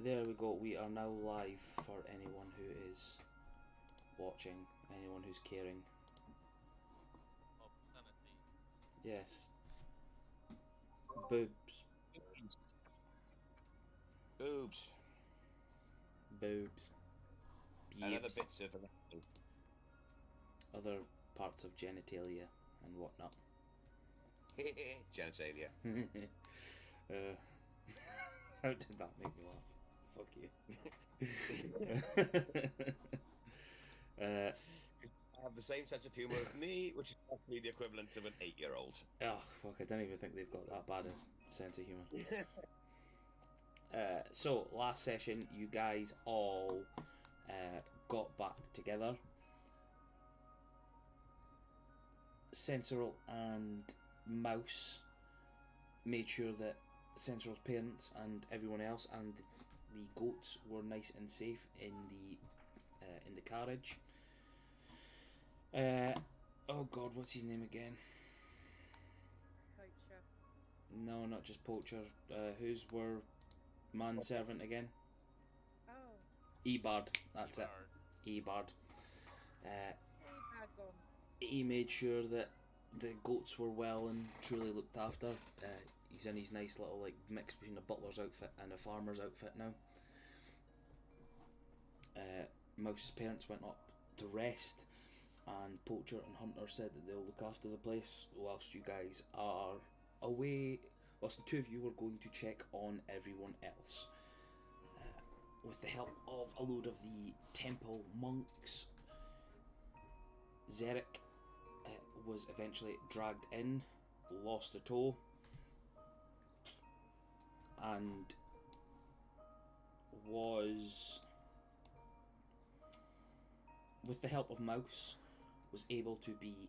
There we go. We are now live for anyone who is watching, anyone who's caring. Obscenity. Yes. Boobs. Boobs. Boobs. And other Pubes. bits of Other parts of genitalia and whatnot. genitalia. How did that make me laugh? Fuck you. I have the same sense of humour as me, which is actually the equivalent of an 8-year-old. Oh, fuck, I don't even think they've got that bad a sense of humour. So, last session, you guys all got back together. Sensoril and Mouse made sure that Sensoril's parents and everyone else and the goats were nice and safe in the carriage. Oh god, what's his name again? Poacher. No, not just Poacher. Who's were manservant again? Oh. Ebard, that's it. Ebard. Hey, bad gum. He made sure that the goats were well and truly looked after. He's in his nice little like mix between a butler's outfit and a farmer's outfit now. Mouse's parents went up to rest, and Poacher and Hunter said that they'll look after the place whilst you guys are away. Whilst the two of you were going to check on everyone else. With the help of a load of the temple monks, Zarek was eventually dragged in, lost a toe, and was, with the help of Mouse, was able to be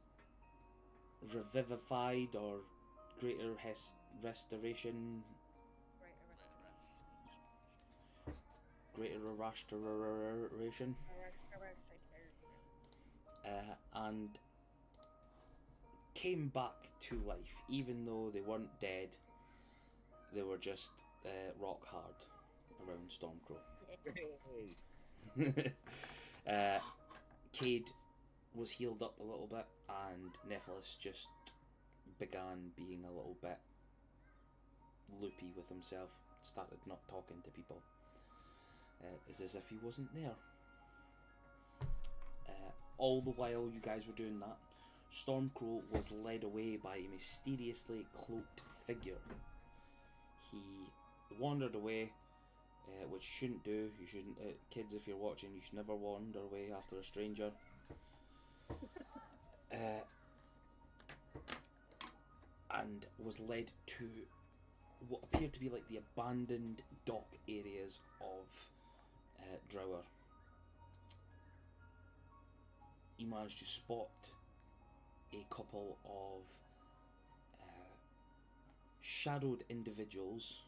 revivified or greater restoration. Greater restoration. And came back to life, even though they weren't dead. They were just rock hard around Stormcrow. Cade was healed up a little bit, and Nephilis just began being a little bit loopy with himself, started not talking to people. It's as if he wasn't there. All the while you guys were doing that, Stormcrow was led away by a mysteriously cloaked figure. He wandered away, which you shouldn't do. You shouldn't, kids, if you're watching, you should never wander away after a stranger. And was led to what appeared to be like the abandoned dock areas of Drower. He managed to spot a couple of shadowed individuals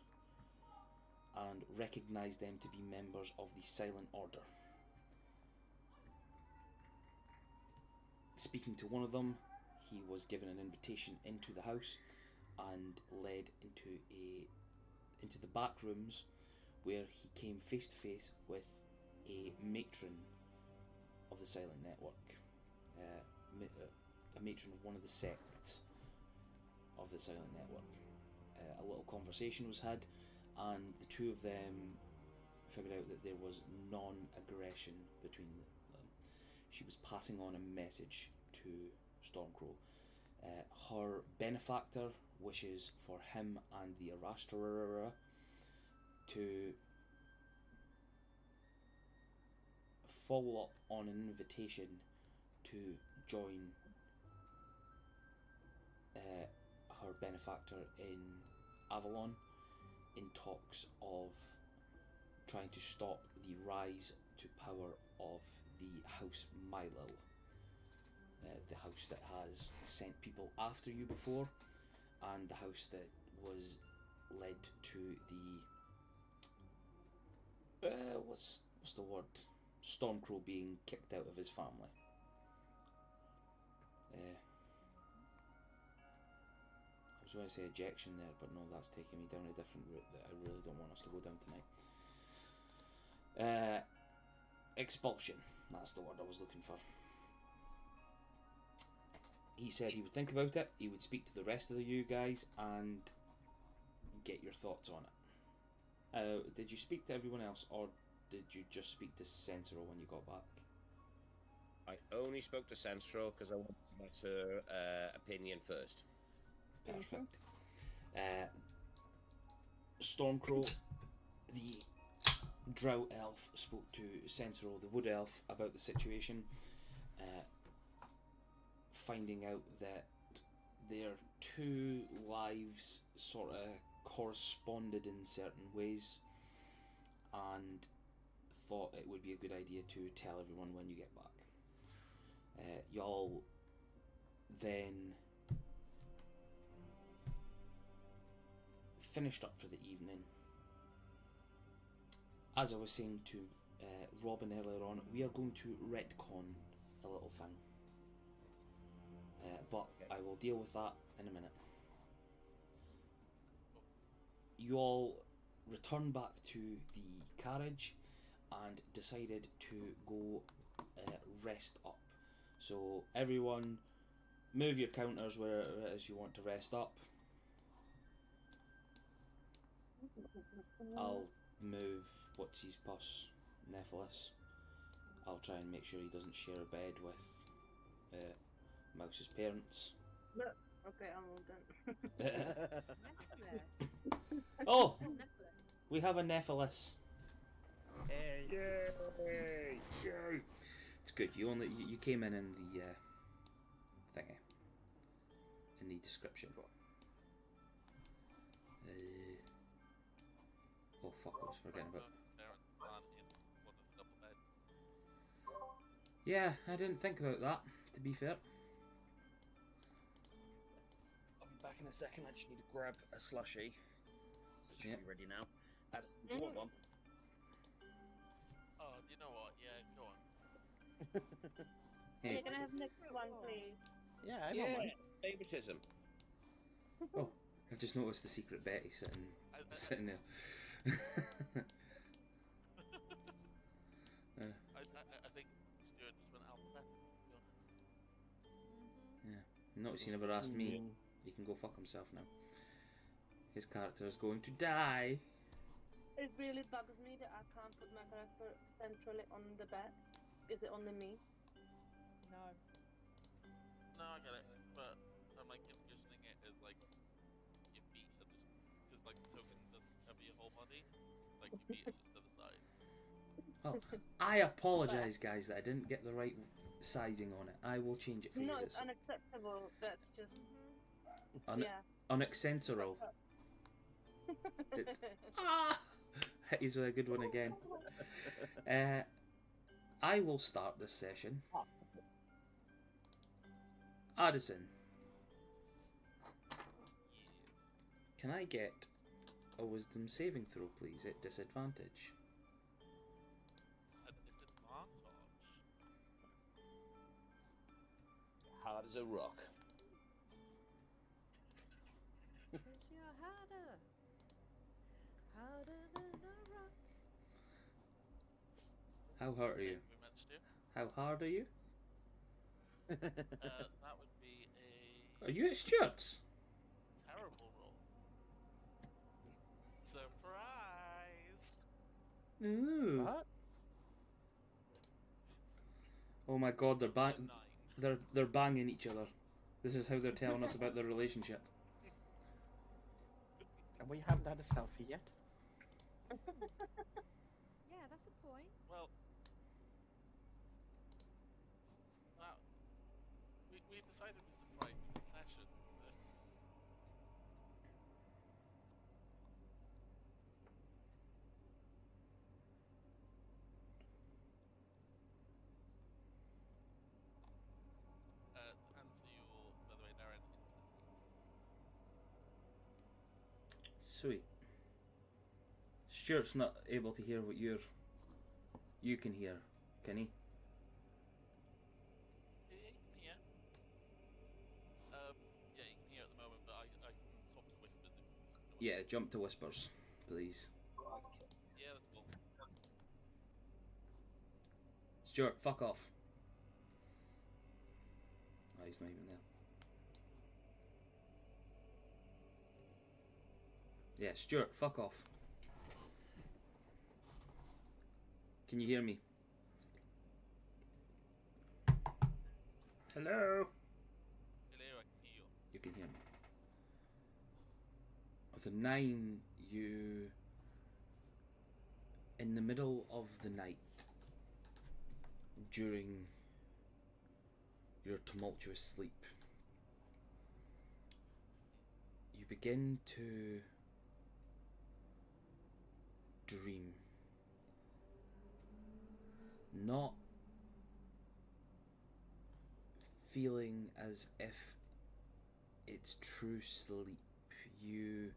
and recognised them to be members of the Silent Order. Speaking to one of them, he was given an invitation into the house and led into the back rooms, where he came face to face with a matron of the Silent Network, a matron of one of the sects of the Silent Network. A little conversation was had, and the two of them figured out that there was non-aggression between them. She was passing on a message to Stormcrow. Her benefactor wishes for him and the Arashtra to follow up on an invitation to join her benefactor in Avalon in talks of trying to stop the rise to power of the House Mylil, the house that has sent people after you before, and the house that was led to the what's the word? Stormcrow being kicked out of his family. I was going to say ejection there, but no, that's taking me down a different route that I really don't want us to go down tonight. Expulsion. That's the word I was looking for. He said he would think about it, he would speak to the rest of you guys and get your thoughts on it. Did you speak to everyone else, or did you just speak to Central when you got back? I only spoke to Central because I wanted to get her opinion first. Perfect. Stormcrow, the Drow elf, spoke to Central, the wood elf, about the situation, finding out that their two lives sort of corresponded in certain ways, and thought it would be a good idea to tell everyone when you get back. Y'all then finished up for the evening. As I was saying to Robin earlier on, we are going to retcon a little thing. But I will deal with that in a minute. You all returned back to the carriage and decided to go rest up. So everyone, move your counters where it is you want to rest up. I'll move what's his puss, Nephilis. I'll try and make sure he doesn't share a bed with Mouse's parents. Okay, I'm all done. Oh, we have a Nephilis. Hey. Yay! Yay! It's good. You came in the thingy, in the description. Oh fuck! I was forgetting about. Yeah, I didn't think about that. To be fair. I'll be back in a second. I just need to grab a slushie. So it should be ready now. Addison, do you want one? Oh, you know what? Yeah, go on. Hey. Can I have next one, please? Yeah, I don't mind. Favoritism. Oh, I've just noticed the secret Betty sitting there. I think Stuart just went alphabetical, to be honest. Yeah, notice he never asked me. He can go fuck himself now. His character is going to die. It really bugs me that I can't put my character centrally on the bed. Is it only me? No. No, I get it, but I'm like envisioning it as like your feet are just because like the token doesn't cover your whole body, like your feet are just to the side. Oh, I apologise, guys, that I didn't get the right sizing on it. I will change it for No, you. it's unacceptable. That's just yeah. Unaccentural. He's a good one again. I will start this session. Addison, can I get a wisdom saving throw, please, at disadvantage? A disadvantage. Hard as a rock. Cause you're harder. Harder than a rock. How hard are you? We managed to. How hard are you? That would be a Are you at Stuart's? terrible roll. Surprise! Ooh. What? Oh my god, A 9. they're banging each other. This is how they're telling us about their relationship. And we haven't had a selfie yet. Yeah, that's a point. Well, wow. We decided it's a private session. To answer your, by the way, Darren, Sweet. Stuart's not able to hear what you can hear, can he? yeah, you can hear. Yeah, you can hear at the moment, but I can talk to whispers if you want. Yeah, jump to whispers, please. Yeah, that's cool. Stuart, fuck off. Oh, he's not even there. Yeah, Stuart, fuck off. Can you hear me? Hello? Hello, I can hear you. You can hear me. Of the 9, you... In the middle of the night, during your tumultuous sleep, you begin to dream. Not feeling as if it's true sleep. You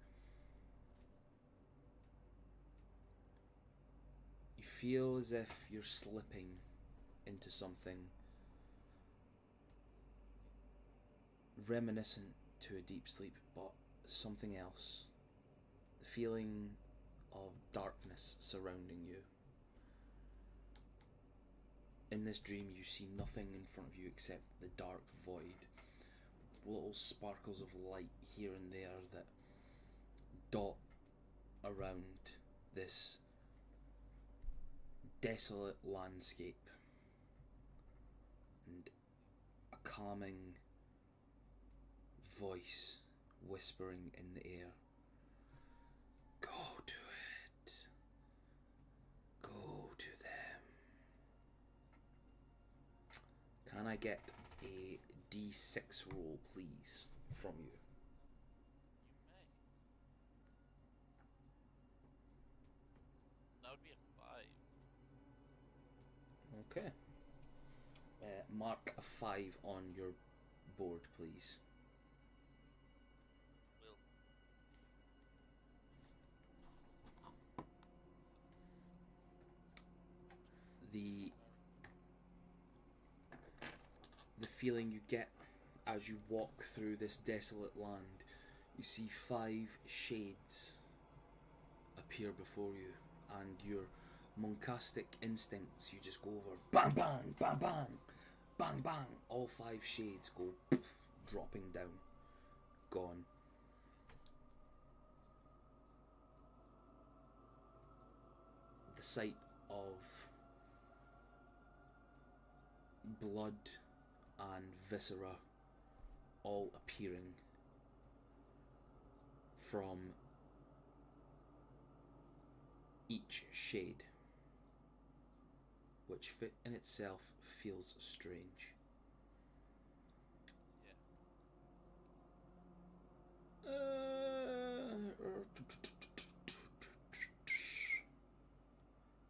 feel as if you're slipping into something reminiscent to a deep sleep, but something else. The feeling of darkness surrounding you. In this dream, you see nothing in front of you except the dark void. Little sparkles of light here and there that dot around this desolate landscape, and a calming voice whispering in the air. Go to it. Go to them. Can I get a D6 roll, please, from you? You may. That would be a 5. Okay. Mark a 5 on your board, please. Will. The feeling you get as you walk through this desolate land, you see 5 shades appear before you, and your monkastic instincts, you just go over bang bang bang bang bang bang, all 5 shades go poof, dropping down, gone. The sight of blood and viscera all appearing from each shade, which in itself feels strange.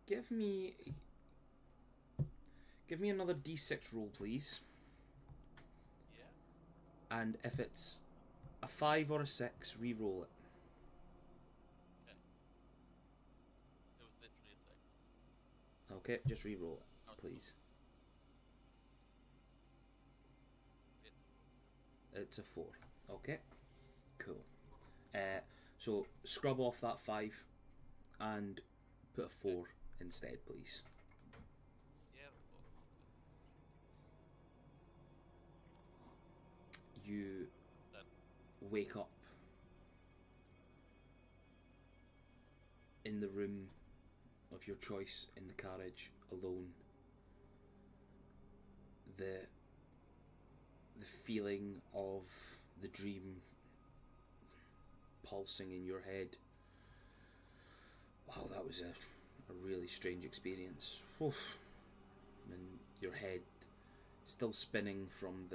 Give me another D6 roll, please. Yeah. And if it's a 5 or a 6, re-roll it. Okay. It was literally a 6. Okay, just re-roll it, Oh, please. It's It's a 4. Okay, cool. So scrub off that 5 and put a 4 instead, please. yeah, that's all. You Done. wake up in the room of your choice, in the carriage, alone. The feeling of the dream pulsing in your head. Wow, that was a really strange experience. Oof. And your head still spinning from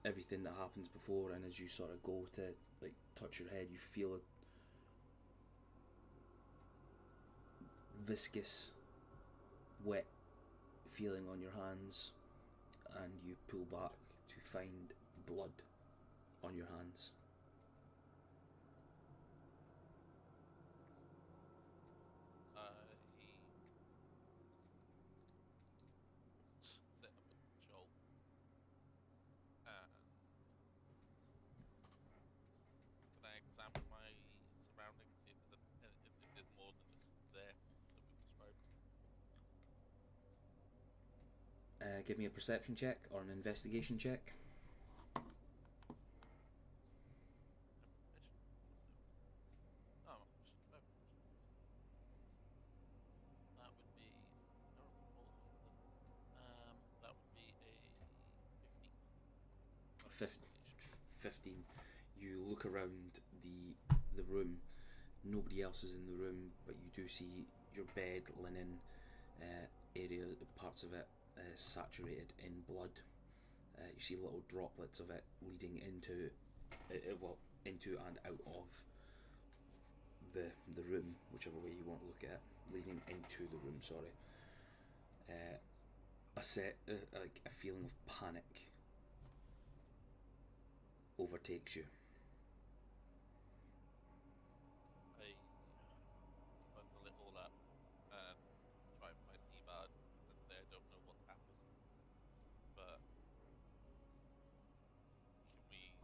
everything that happens before, and as you sort of go to like touch your head, you feel a viscous, wet feeling on your hands, and you pull back to find blood on your hands. Set up a jolt. Can I examine my surroundings, see if there's more than just there that we've described? Give me a perception check or an investigation check. Oh, that would be that would be a 15. 15. You look around the room. Nobody else is in the room, but you do see your bed, linen, area, parts of it saturated in blood. You see little droplets of it leading into, into and out of the room, whichever way you want to look at it, leading into the room. Sorry. Like a feeling of panic overtakes you. I bundle it all up and try and find Ebard and say I don't know what happened, but can we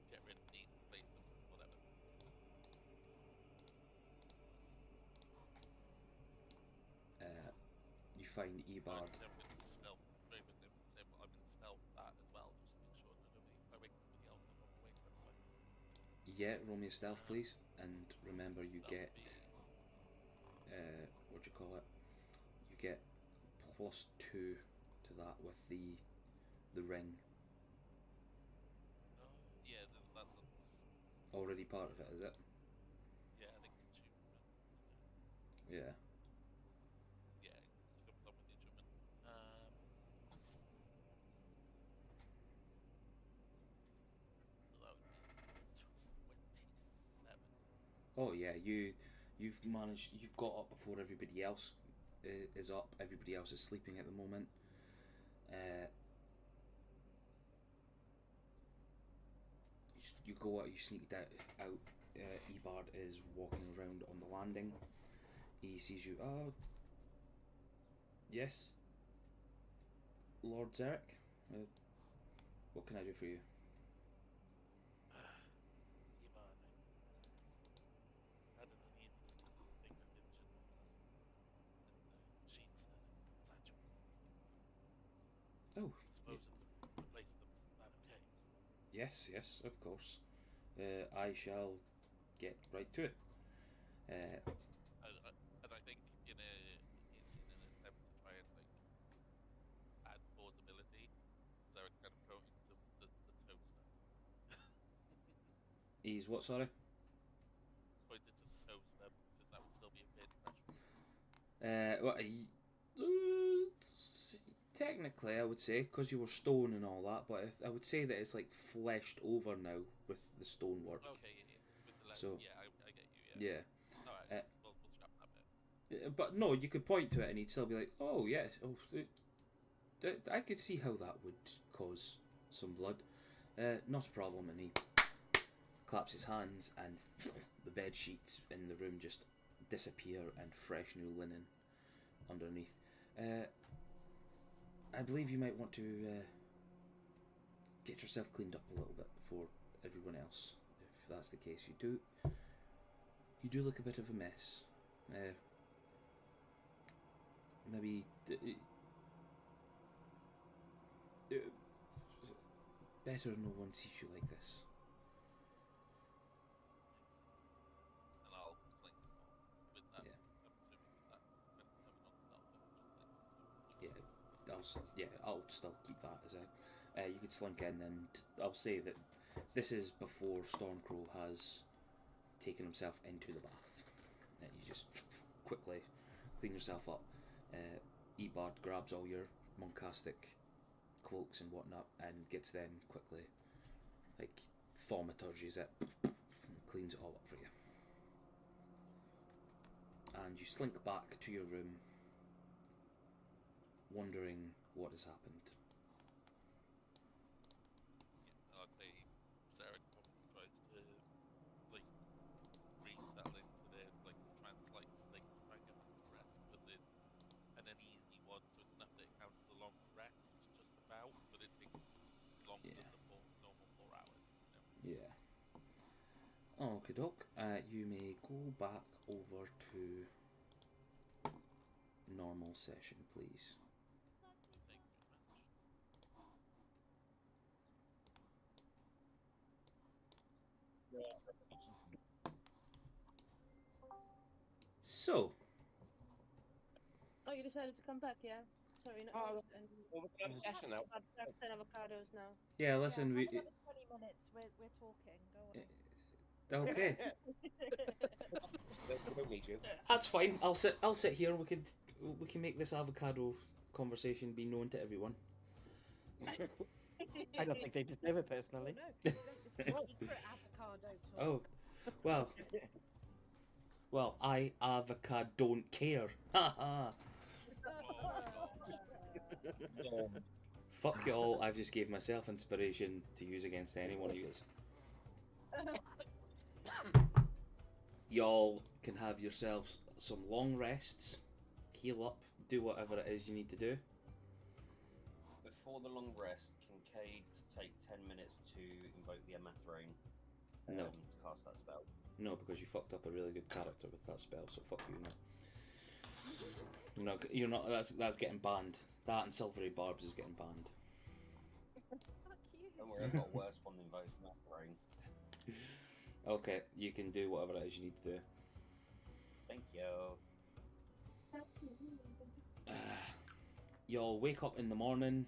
get rid of me and replace him with whatever? You find Ebard. I'm going to stealth very quickly. I'm going to say I'm in stealth that as well, just to make sure that if I wake somebody else up, I'll wake everybody. Yeah, roll me a stealth, please, and remember you get what do you call it? You get +2 to that with the ring. Oh, yeah, that's Already part of it, is it? yeah. I think it's achievement. Yeah. Yeah, it comes up with the achievement. So that would be 27. Oh yeah, you've managed. You've got up before everybody else is up. Everybody else is sleeping at the moment. You go out. You sneaked out. Ebard is walking around on the landing. He sees you. Oh, yes, Lord Zarek. What can I do for you? Ivan, I had an uneasy thing that injured myself, and sheets satchel. Oh, Suppose it would replace them. Is that okay? yes, of course. I shall get right to it. And I think in an attempt to try and like add plausibility, Zarek kind of pointing to the toaster. He's what? Sorry. Pointed to the toaster because that would still be a bit impressionable. Technically, I would say, because you were stone and all that, but I would say that it's like fleshed over now with the stonework. Okay, yeah. With the So, yeah, I get you. Yeah. Yeah. Alright, we'll scrap that bit. But no, you could point to it and he'd still be like, oh, yes, I could see how that would cause some blood. Not a problem. And he claps his hands and the bed sheets in the room just disappear and fresh new linen underneath. I believe you might want to get yourself cleaned up a little bit before everyone else. If that's the case, you do look a bit of a mess. Maybe better no one sees you like this. And I'll slink him on with that. Yeah. I'm assuming with that when it's coming on stealth, I can just slink Yeah, I'll still keep that as a. You could slink in, and I'll say that this is before Stormcrow has taken himself into the bath. You just quickly clean yourself up. Ebard grabs all your moncastic cloaks and whatnot and gets them quickly, like thaumaturges it, and cleans it all up for you. And you slink back to your room, wondering what has happened. Yeah, I'd say Zarek probably tries to like resettle into their like trance-like state to try and get back to rest, but an uneasy one, so it's enough that it counts as a long rest, just about, but it takes longer than the normal 4 hours. You know? Yeah. Okay, doc. You may go back over to normal session, please. Thank you much. So, Oh, you decided to come back, yeah? Sorry, not Oh, and Well, we can have a session now. about 10 avocados now. yeah, listen, yeah, we. have another 20 minutes. We're talking. Go on. Okay, We don't need you. that's fine. I'll sit here. We can make this avocado conversation be known to everyone. I don't think they deserve it personally. No, this is secret avocado talk. Oh, well, I avocado don't care. Ha ha. Fuck you all. I've just gave myself inspiration to use against any one of you. Y'all can have yourselves some long rests, heal up, do whatever it is you need to do. Before the long rest, Kincaid take 10 minutes to invoke the Amathrone No. to cast that spell. No, because you fucked up a really good character with that spell, so fuck you now. You're not. That's getting banned. That and Silvery Barbs is getting banned. Fuck you. Don't worry, I've got a worse one than invoke Amathrone. Okay, you can do whatever it is you need to do. Thank you. Y'all wake up in the morning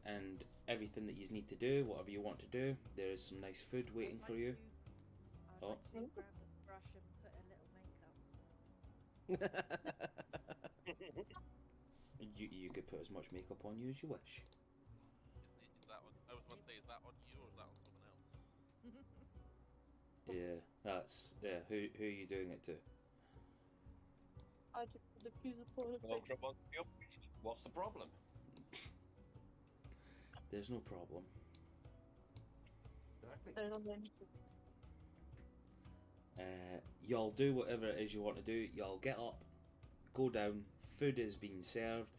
and everything that you need to do, whatever you want to do. There is some nice food waiting for you. I'd Oh. like to grab a brush and put a little makeup. You could put as much makeup on you as you wish. Is that on, I was about to say, is that on you or is that on someone else? Yeah, that's Who are you doing it to? I just diffuse the toilet Well, paper. what's the problem? There's no problem. Exactly. There's no danger. Y'all do whatever it is you want to do. Y'all get up, go down. Food is being served.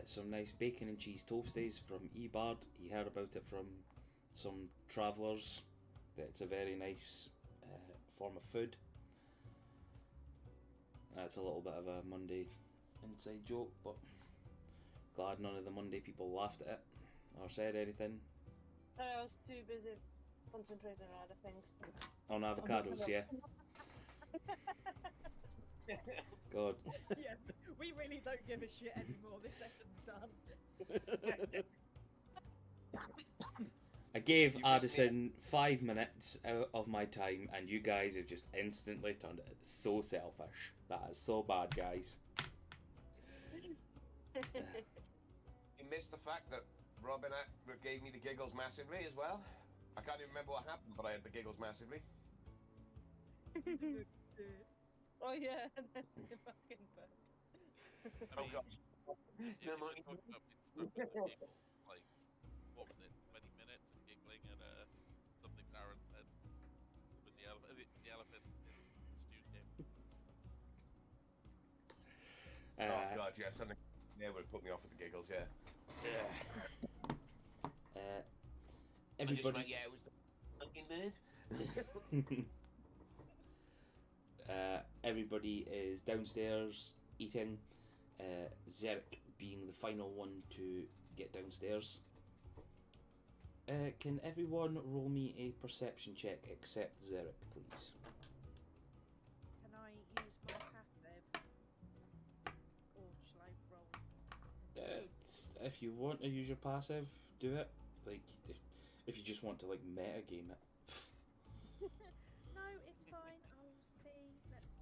Some nice bacon and cheese toasties from Ebard. He heard about it from some travellers. It's a very nice form of food. That's a little bit of a Monday inside joke, but glad none of the Monday people laughed at it or said anything. I was too busy concentrating on other things. On avocados, yeah. God. Yeah, we really don't give a shit anymore. This session's done. I gave You just Addison 5 minutes out of my time, and you guys have just instantly turned it so selfish. That is so bad, guys. You missed the fact that Robin gave me the giggles massively as well. I can't even remember what happened, but I had the giggles massively. Oh yeah, that's the fucking bird. I mean, God. yeah, No, we were talking about being stuck with the people, like, what was it, 20 minutes of giggling at something Darren said with the elephants in Stu's game. Oh God, yeah, something would put me off with the giggles, yeah. I just Everybody. went, yeah, it was the fucking bird. Everybody is downstairs eating. Zerek being the final one to get downstairs. Can everyone roll me a perception check except Zerek, please? Can I use my passive? Or shall I roll? If you want to use your passive, do it. Like, if you just want to like meta game it. No, it's fine. I'll see. Let's.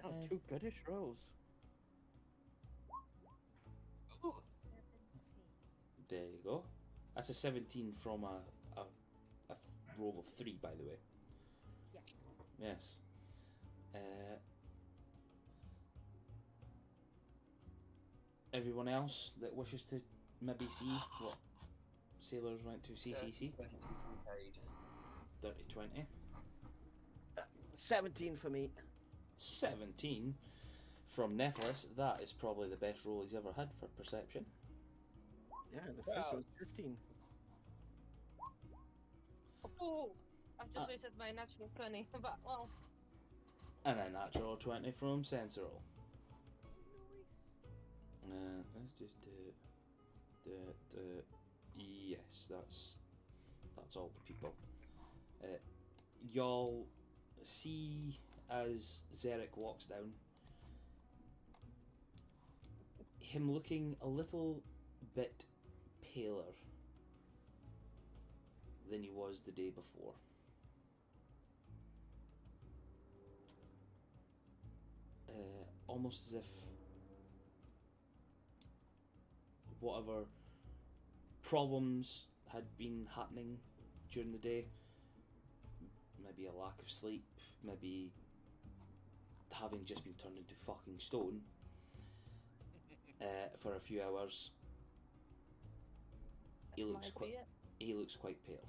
I'll get some. Oh, two goodish rolls. 17. There you go. That's a 17 from a roll of 3, by the way. Yes. Yes. Everyone else that wishes to maybe see what sailors went to CCC? Dirty 20. 17 for me. 17 from Nephilis. That is probably the best roll he's ever had for perception. Yeah, the first Wow. one's 15. Oh, I've just wasted my natural 20, but well. And a natural 20 from Sensorol. Let's just yes, that's all the people. Y'all see as Zarek walks down, him looking a little bit paler than he was the day before. Almost as if whatever problems had been happening during the day, maybe a lack of sleep, maybe having just been turned into fucking stone for a few hours, he looks quite pale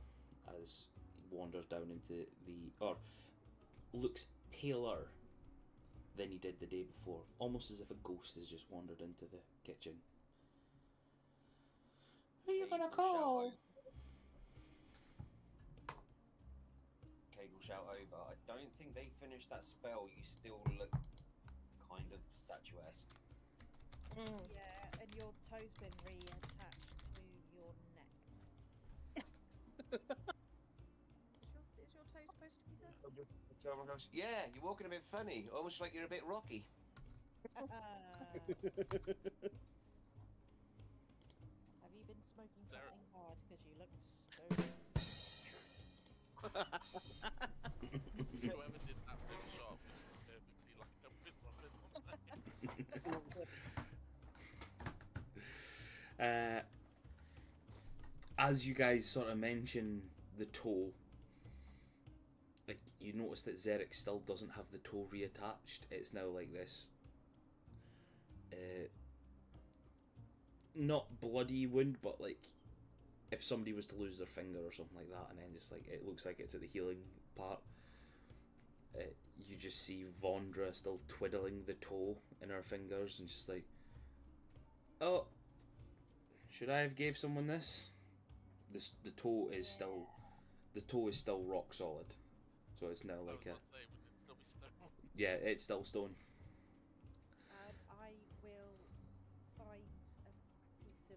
as he wanders down into or looks paler than he did the day before, almost as if a ghost has just wandered into the kitchen. Who are you gonna call? Kate will shout over. I don't think they finished that spell. You still look kind of statuesque. Yeah, and your toe's been reattached to your neck. Is your toe supposed to be there? Yeah, you're walking a bit funny, almost like you're a bit rocky. Have you been smoking something hard? Because you look stoned. Whoever did that big shot was perfectly lined up with Robin. As you guys sort of mention the toe, like, you notice that Zarek still doesn't have the toe reattached. It's now like this not bloody wound, but like if somebody was to lose their finger or something like that, and then just like it looks like it's at the healing part. You just see Vondra still twiddling the toe in her fingers and just like, oh, should I have gave someone this? The toe is still rock solid, so it's now like a yeah, it's still stone. I will find a piece of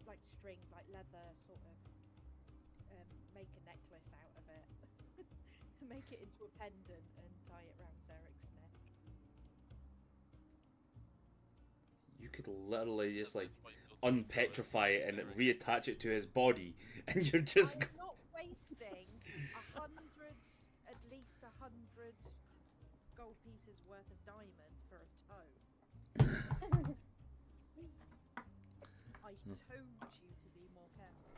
like string, like leather, sort of, make a necklace out of it, make it into a pendant, and tie it around Zarek's neck. You could literally just like unpetrify it and reattach it to his body, and you're just. I'm not wasting at least 100 gold pieces worth of diamonds for a toe. I told you to be more careful.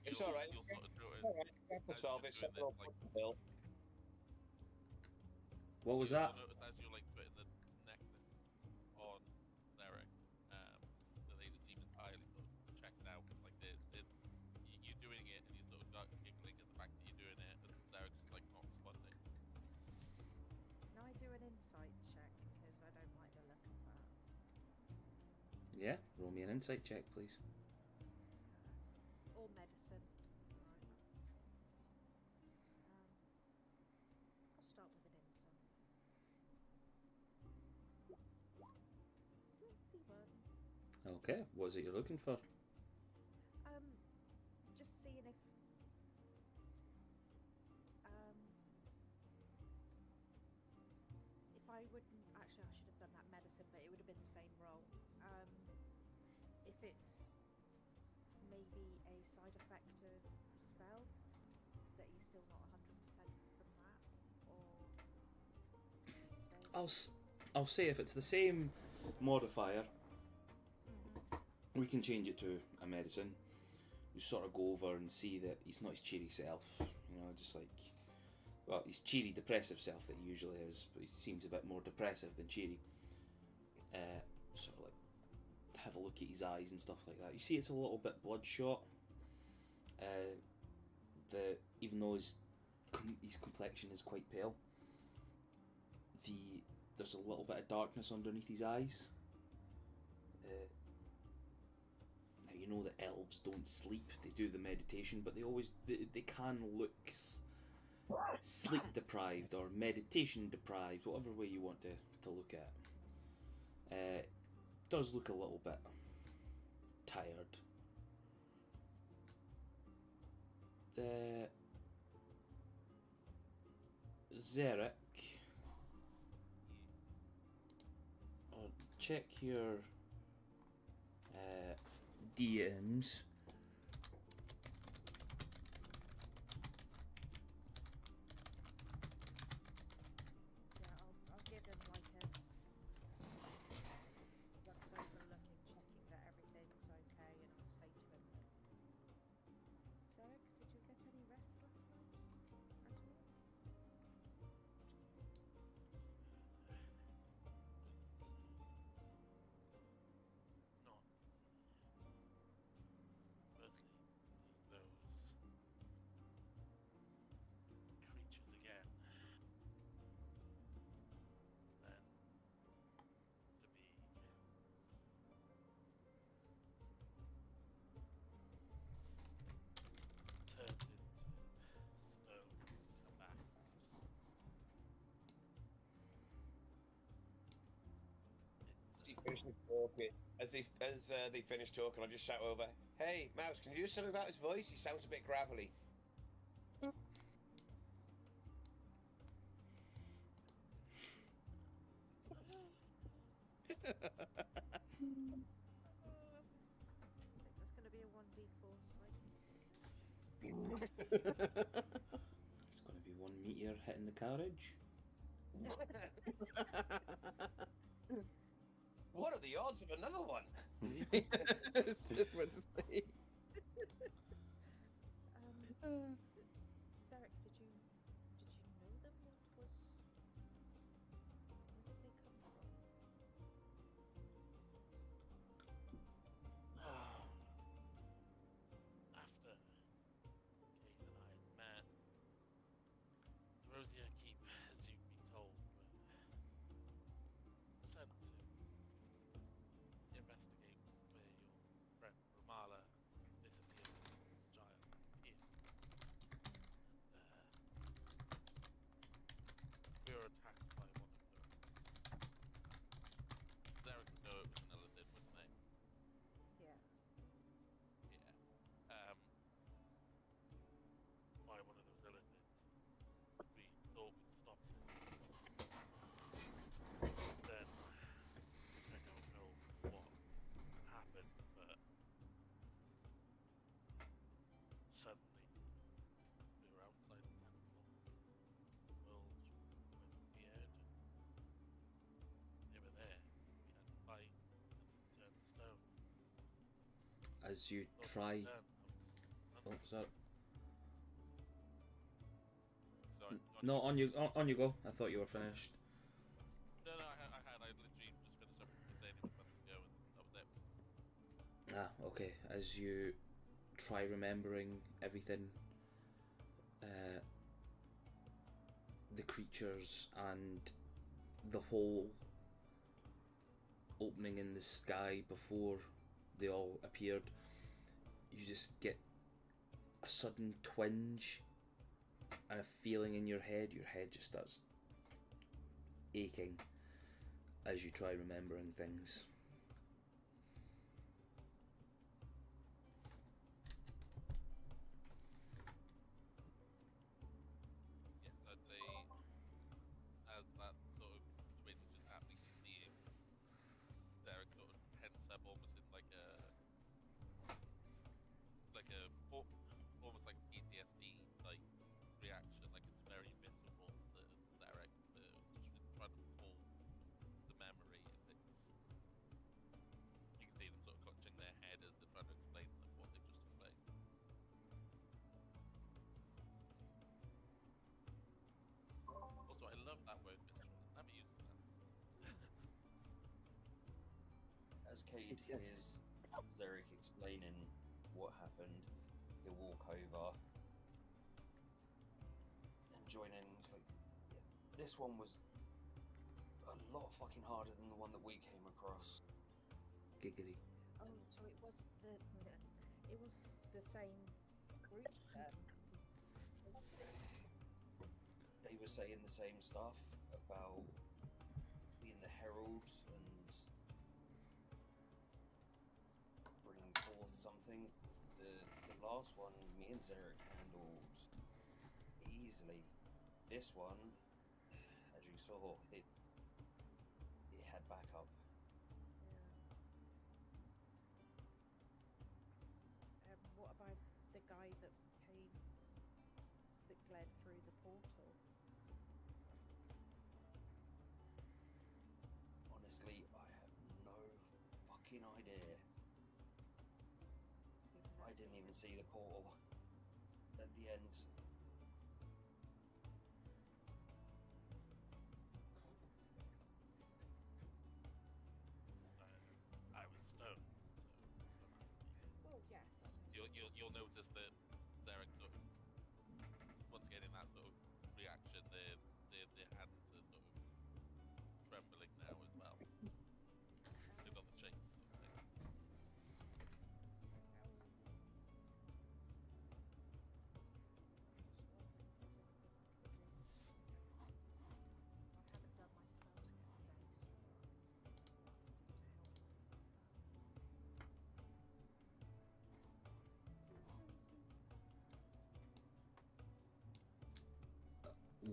It's all right. You'll sort of do it. What was that? You'll notice as you're like putting the necklace on Zarek, that they just seem entirely sort of checked out. Like you're doing it and you're sort of giggling at the fact that you're doing it, and Zarek's just like not responding. Can I do an insight check, because I don't like the look of that? Yeah, roll me an insight check, please. Or medicine. Right. I'll start with an insight. 21. Okay, what is it you're looking for? Just seeing if I wouldn't actually, I should have done that medicine, but it would have been the same roll. If it's maybe a side effect of the spell, that he's still not 100% from that, or I'll say if it's the same modifier, we can change it to a medicine. You sort of go over and see that he's not his cheery self, just like, well, his cheery depressive self that he usually is, but he seems a bit more depressive than cheery. Sort of like have a look at his eyes and stuff like that. You see it's a little bit bloodshot. Even though his complexion is quite pale, there's a little bit of darkness underneath his eyes. Now you know that elves don't sleep; they do the meditation, but they can look sleep deprived or meditation deprived, whatever way you want to look at it. Does look a little bit tired. Zarek, check your DMs. Yeah, I'll give him like a once overlooking, checking that everything's okay, and I'll say to him, Zarek, did you get any rest last night at all? Not. Firstly, seeing those creatures again. Then to be turned into stone, come back. As he finishes talking, as they finish talking, I'll just shout over, "Hey, Mouse, can you do something about his voice? He sounds a bit gravelly." I think there's going to be a 1d4 psychic. It's going to be one meteor hitting the carriage. What are the odds of another one? I was just about to say. Zarek, did you know them? Where did they come from? After Kate and I had met, the Rosier Keep, as you've been told, were sent to investigate where your friend Ramala disappeared from the giant here. And we were attacked by one of those. Zarek would know it was an Illidan, wouldn't they? Yeah. Yeah. By one of those Illidans. We thought we'd stop it. Then, I don't know what happened, but suddenly we were outside the temple. The world went weird. They were there. We had to fight and turn to stone. As you Thought try. it was done. Oh, sorry. Sorry, No, on you go. I thought you were finished. No, I had. I literally just finished everything saying it was about to go, and that was it. Okay. As you try remembering everything, the creatures and the whole opening in the sky before they all appeared, you just get a sudden twinge and a feeling in your head. Your head just starts aching as you try remembering things. Yes, I'd say as that sort of twinge is happening, you're seeing Zarek sort of tense up, almost in like a almost like PTSD like reaction. Like it's very visceral to Zarek, just trying to pull the memory, and you can see them sort of clutching their head as they're trying to explain like what they've just explained. Also, I love that word visceral. I've never used that. As Cade Yes. hears Zarek explaining what happened, he'll walk over and join in. He's like, yeah, this one was a lot fucking harder than the one that we came across. Giggity. Oh, so it was the same group then. They were saying the same stuff about being the heralds and bringing forth something. The last one, me and Zarek handled easily. This one, as you saw, it had backup. What about the guy that gled through the portal? Honestly, I have no fucking idea. I didn't even see the portal at the end. I was stoned, so Well, yes. I mean, you'll notice that Zarek sort of, once again in that sort of reaction, their hands are sort of trembling now as well. They've got the shakes sort of thing. I haven't done my spells yet today, so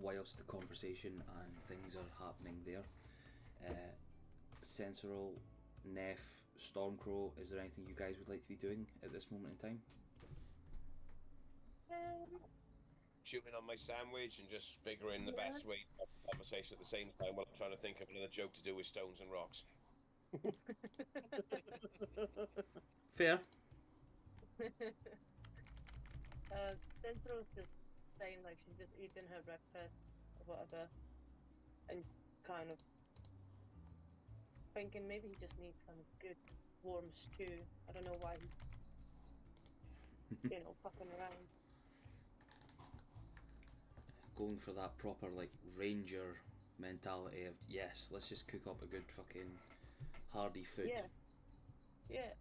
Whilst the conversation and things are happening there, Sensoril, Neff, Stormcrow, is there anything you guys would like to be doing at this moment in time? Chewing on my sandwich and just figuring the best way to have the conversation at the same time while I'm trying to think of another joke to do with stones and rocks. Fair. Central's just saying like she's just eating her breakfast or whatever, and kind of thinking maybe he just needs some good warm stew. I don't know why he's fucking around. Going for that proper like ranger mentality of yes, let's just cook up a good fucking hearty food. Yeah. Yeah.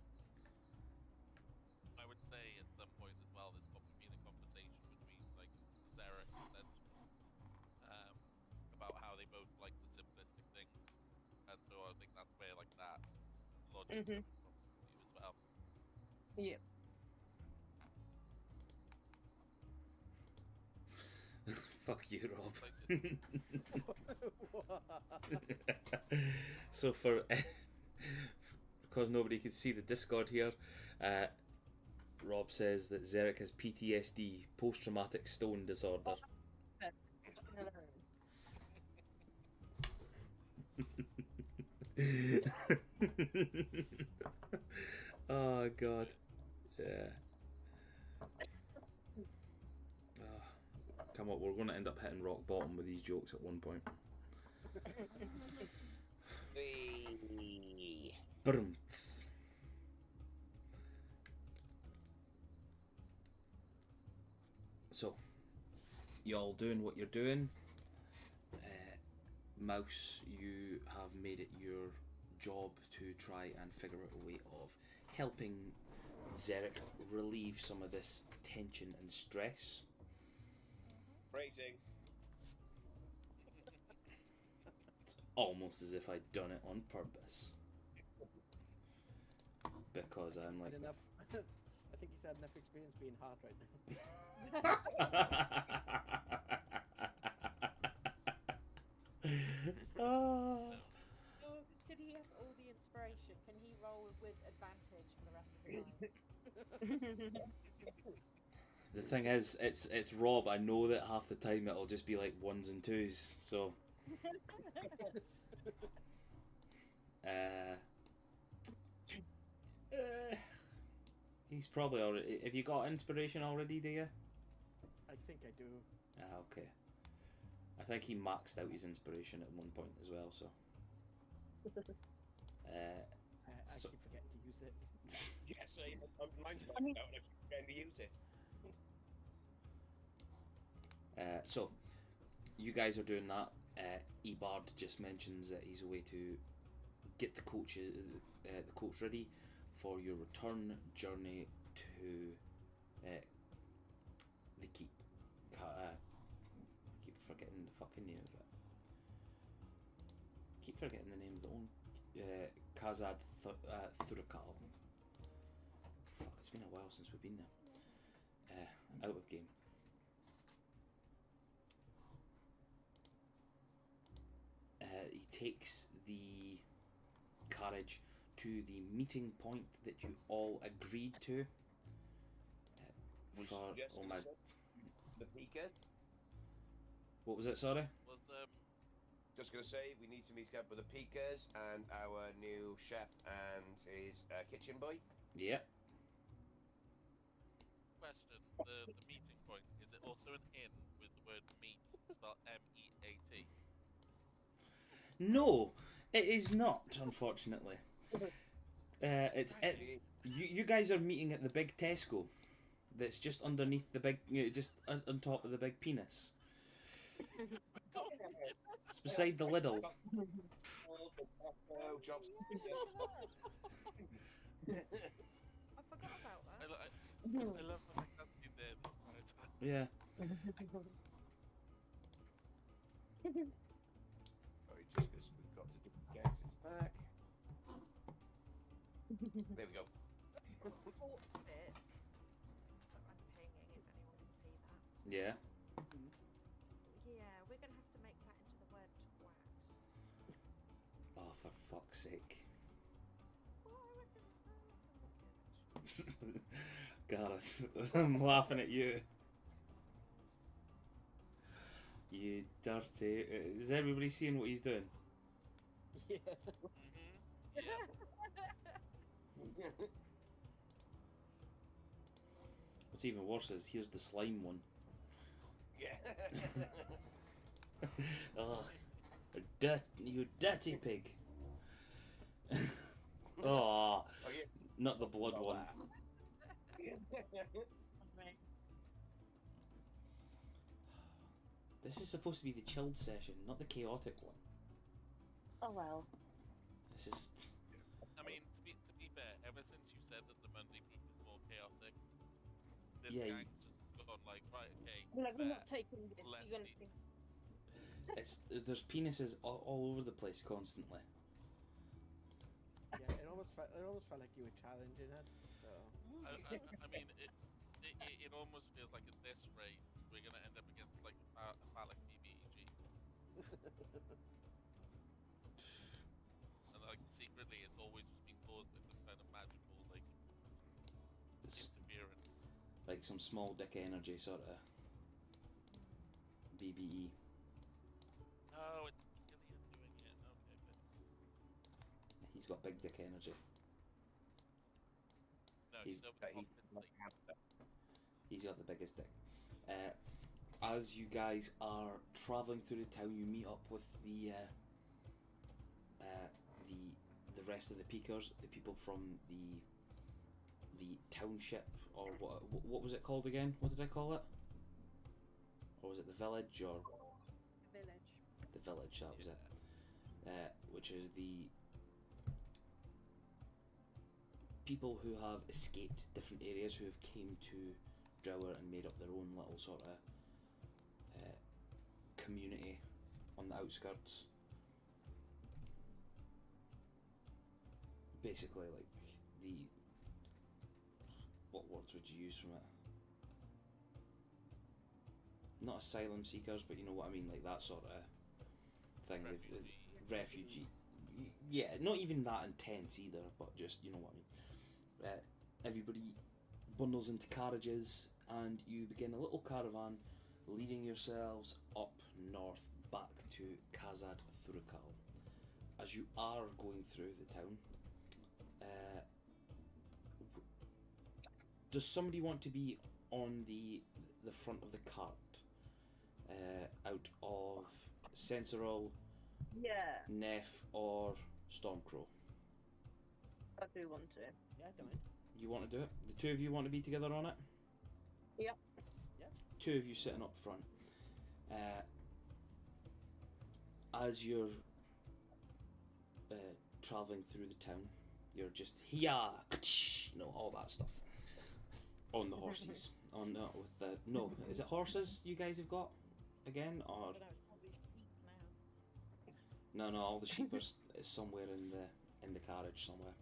I would say at some point as well, there's probably been a conversation between like Zarek and Sentinel about how they both like the simplistic things, and so I think that's where like that logic coming from you as well. Yeah. Fuck you, Rob. So for because nobody could see the Discord here, Rob says that Zarek has PTSD, post-traumatic stone disorder. Oh god. Yeah. Come on, we're going to end up hitting rock bottom with these jokes at one point. Brumts. So, y'all doing what you're doing. Mouse, you have made it your job to try and figure out a way of helping Zarek relieve some of this tension and stress. Phrasing. It's almost as if I'd done it on purpose. Because I'm like... Enough. I think he's had enough experience being hard right now. Oh. Did he have all the inspiration? Can he roll with advantage for the rest of the night? The thing is, it's Rob. I know that half the time it'll just be like ones and twos. So, he's probably already. Have you got inspiration already? Do you? I think I do. Ah, okay. I think he maxed out his inspiration at one point as well. So, I So- keep forgetting to use it. Yes, mine's not out and I'm going to use it. So, you guys are doing that. Ebard just mentions that he's away to get the coach ready for your return journey to the keep. I keep forgetting the fucking name of it. Keep forgetting the name of the own Kazad Thurakhal. Fuck, it's been a while since we've been there. Out of game. He takes the carriage to the meeting point that you all agreed to. Was For just oh gonna my, say, the Pika. what was it? Sorry. Was Just gonna say we need to meet up with the Pikas and our new chef and his kitchen boy. Yeah. question, the meeting point, is it also an inn with the word meat spelled MEAT? No, it is not. Unfortunately, you guys are meeting at the big Tesco. That's just underneath the big, just on top of the big penis. It's beside the Lidl. Oh, jobs. I forgot about that. I love the fact that's been there the entire time. Yeah. Sorry, just because we've got to do exits back. There we go. Four bits. I'm pinging if anyone can see that. Yeah. Yeah, we're gonna have to make that into the word twat. Oh, for fuck's sake. Well, I reckon we can actually. Gareth, I'm laughing at you. You dirty. Is everybody seeing what he's doing? Yeah. Yeah. What's even worse is here's the slime one. Yeah. Oh, you dirty pig. Oh, Oh, yeah. not the blood one. This is supposed to be the chilled session, not the chaotic one. Oh well. This is. I mean, to be fair, ever since you said that the Monday peak is more chaotic, this Yeah, gang's just gone like, right, okay, Like, we're fair, not taking this. let's You're gonna see. think. There's penises all over the place constantly. Yeah, it almost felt like you were challenging us. So. I mean, it almost feels like at this rate, we're going to end up against like a phallic BBEG. And like, secretly, it's always just been caused with some kind of magical, like, It's interference. like some small dick energy sort of BBE. Oh, it's Killian doing it. Okay, but He's got big dick energy. no, He's- he's over the compensate. He's got the biggest dick. As you guys are traveling through the town, you meet up with the rest of the peakers, the people from the township, or what was it called again? What did I call it? Or was it the village or Village. the village? That was it. Which is the people who have escaped different areas, who have came to Drower and made up their own little sort of community on the outskirts. Basically, like what words would you use from it? Not asylum seekers, but you know what I mean, like that sort of thing. Refugee. Yeah, not even that intense either, but just, you know what I mean. Everybody bundles into carriages and you begin a little caravan leading yourselves up north back to Kazad Thurakhal. As you are going through the town, does somebody want to be on the front of the cart out of Sensorol, Yeah, Neff or Stormcrow? I do want to. Yeah, don't mind. You want to do it? The two of you want to be together on it? Yep. Yep. Two of you sitting up front. As you're travelling through the town, You're just all that stuff on the horses. With the is it horses you guys have got again, or I don't know, it's probably sheep now. no? All the sheep are is somewhere in the carriage somewhere.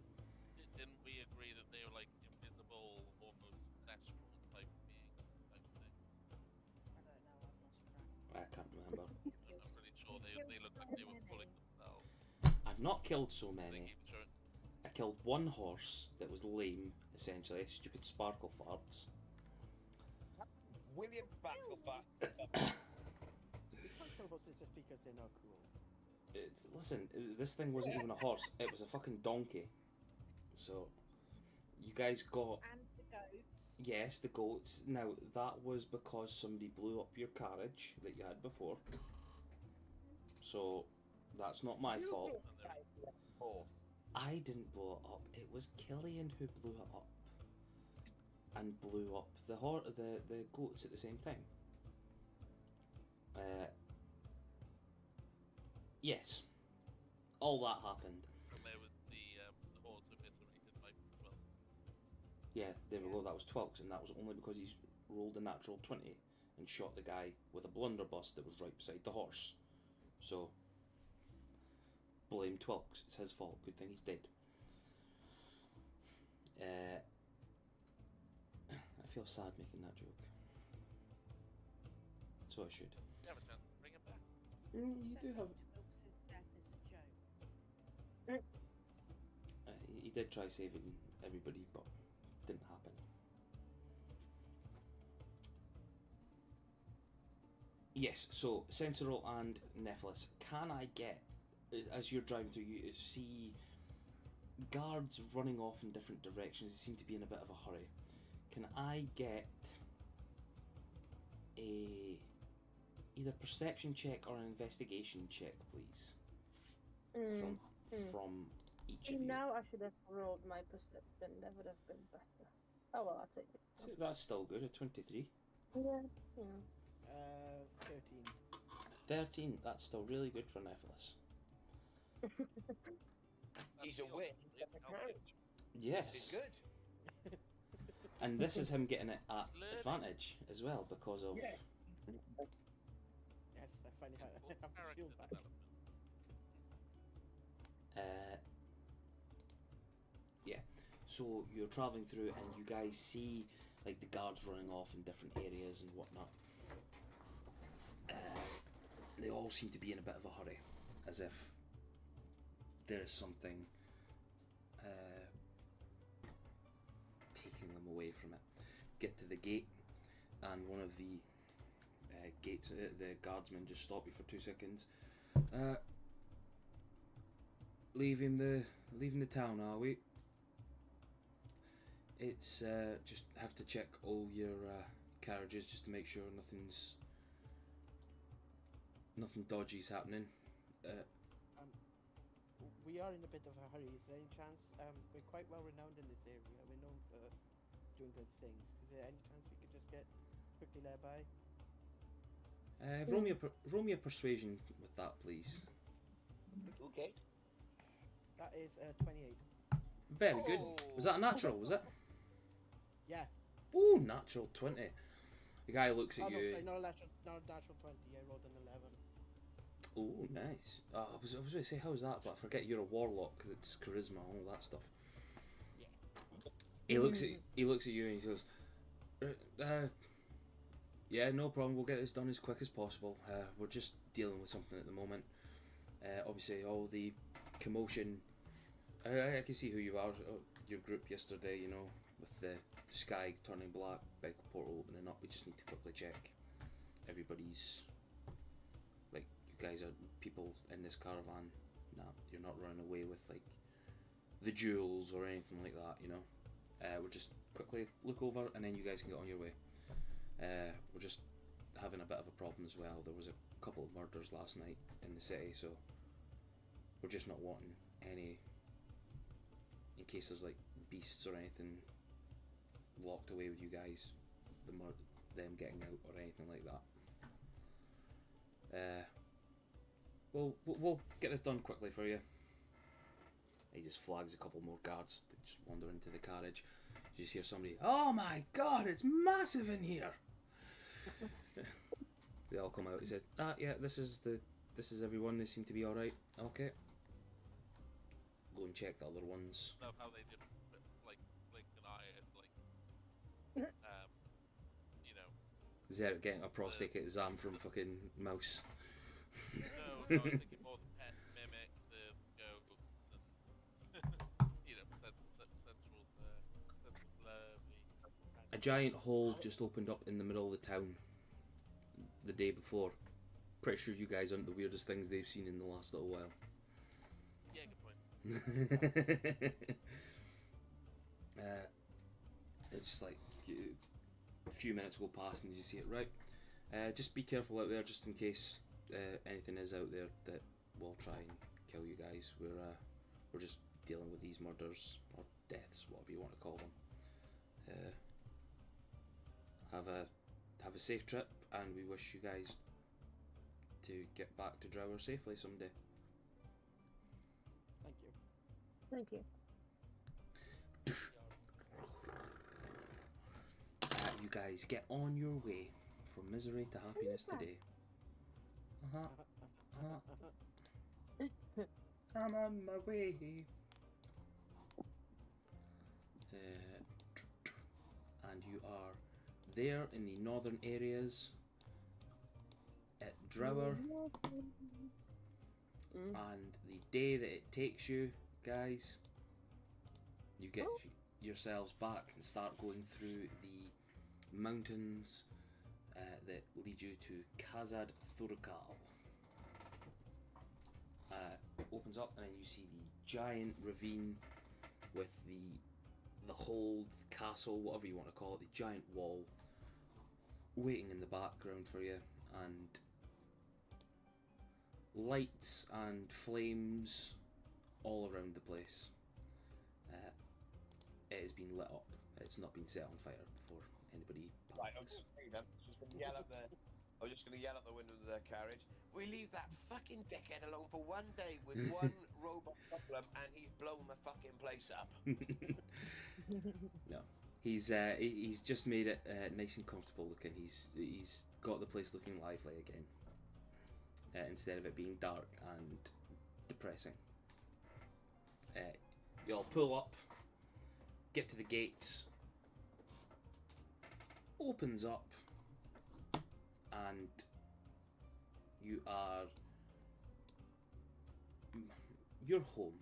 Didn't we agree that they were like invisible, almost natural type being type things? I don't know, I've lost track. I can't remember. I'm pretty sure they looked like they were pulling themselves. I've not killed so They many. keep showing. I killed one horse that was lame, essentially. Stupid sparkle farts. William Backleback. You can't kill horses just because they're not cool. Listen, this thing wasn't even a horse. It was a fucking donkey. So, you guys got... And the goats. Yes, the goats. Now, that was because somebody blew up your carriage that you had before. So, that's not my fault. I didn't blow it up. It was Killian who blew it up. And blew up the goats at the same time. Yes. All that happened. And there was the horse eviscerated by 12. Yeah, there we go. That was Twelks, and that was only because he's rolled a natural 20 and shot the guy with a blunderbuss that was right beside the horse. So, blame Twelks. It's his fault. Good thing he's dead. I feel sad making that joke. So I should. You have a chance to bring him back. You do have... Wilkes' death is a joke. He did try saving everybody, but didn't happen. Yes, so Sensorol and Nephilis, can I get, as you're driving through, you see guards running off in different directions? They seem to be in a bit of a hurry. Can I get a either perception check or an investigation check, please, from each of you? Now I should have rolled my perception. That would have been better. Oh well, I'll take it. So that's still good, a 23. Yeah. 13. 13, that's still really good for Nephilis. He's a win. Get the courage. Yes. This is good. And this is him getting it at advantage as well because of... Yeah. Yes, I finally have Full the character shield back. development. Yeah, so you're travelling through and you guys see like the guards running off in different areas and whatnot. They all seem to be in a bit of a hurry, as if there's something taking them away from it. Get to the gate, and one of the gates, the guardsmen just stop you for 2 seconds. Leaving the town, are we? It's just have to check all your carriages just to make sure nothing dodgy's happening. We are in a bit of a hurry. Is there any chance? We're quite well renowned in this area. We're known for doing good things. Is there any chance we could just get quickly there by? Roll me a persuasion with that, please. Okay. That is 28. Very good. Was that a natural? Was it? Yeah. Ooh, natural 20. The guy looks at Oh no, you. sorry, not a natural 20. I rolled an 11. Oh, nice. I was going to say, how's that? But I forget you're a warlock. That's charisma, all that stuff. Yeah. He looks at you and he goes, "Yeah, no problem. We'll get this done as quick as possible. We're just dealing with something at the moment. Obviously, all the commotion. I can see who you are. Your group yesterday, you know, with the sky turning black, big portal opening up. We just need to quickly check everybody's. Like, you guys are people in this caravan. Nah, you're not running away with like the jewels or anything like that, you know. We'll just quickly look over and then you guys can get on your way. We're just having a bit of a problem as well. There was a couple of murders last night in the city, so we're just not wanting any, in case there's like beasts or anything locked away with you guys, them getting out or anything like that. We'll get this done quickly for you. He just flags a couple more guards that just wander into the carriage. You just hear somebody, "Oh my god, it's massive in here!" They all come out. He says, yeah, this is everyone. They seem to be all right. Okay. Go and check the other ones. Love how they did like blink an eye and you know. Zerek getting a prostate exam from fucking Mouse. No, I was thinking more the pet mimic, the goats, and you know, central lovely. A giant hole just opened up in the middle of the town the day before. Pretty sure you guys aren't the weirdest things they've seen in the last little while. Yeah, good point. It's like a few minutes go past and you see it, right? Just be careful out there, just in case anything is out there that will try and kill you guys. We're just dealing with these murders or deaths, whatever you want to call them. Have a safe trip, and we wish you guys to get back to Drower safely someday. Thank you. Thank you. You guys get on your way from misery to happiness today. I'm on my way. And you are there in the northern areas at Drower. And the day that it takes you guys, you get yourselves back and start going through the mountains that lead you to Kazad Thurakhal. Opens up and then you see the giant ravine with the hold, castle, whatever you want to call it, the giant wall waiting in the background for you, and lights and flames all around the place. It has been lit up. It's not been set on fire before anybody Right, I'm panics. just going to yell at the window of the carriage. We leave that fucking dickhead alone for one day with one robot problem, and he's blown the fucking place up. No, he's just made it nice and comfortable looking. He's got the place looking lively again, instead of it being dark and depressing. You all pull up, get to the gates, opens up, and you're home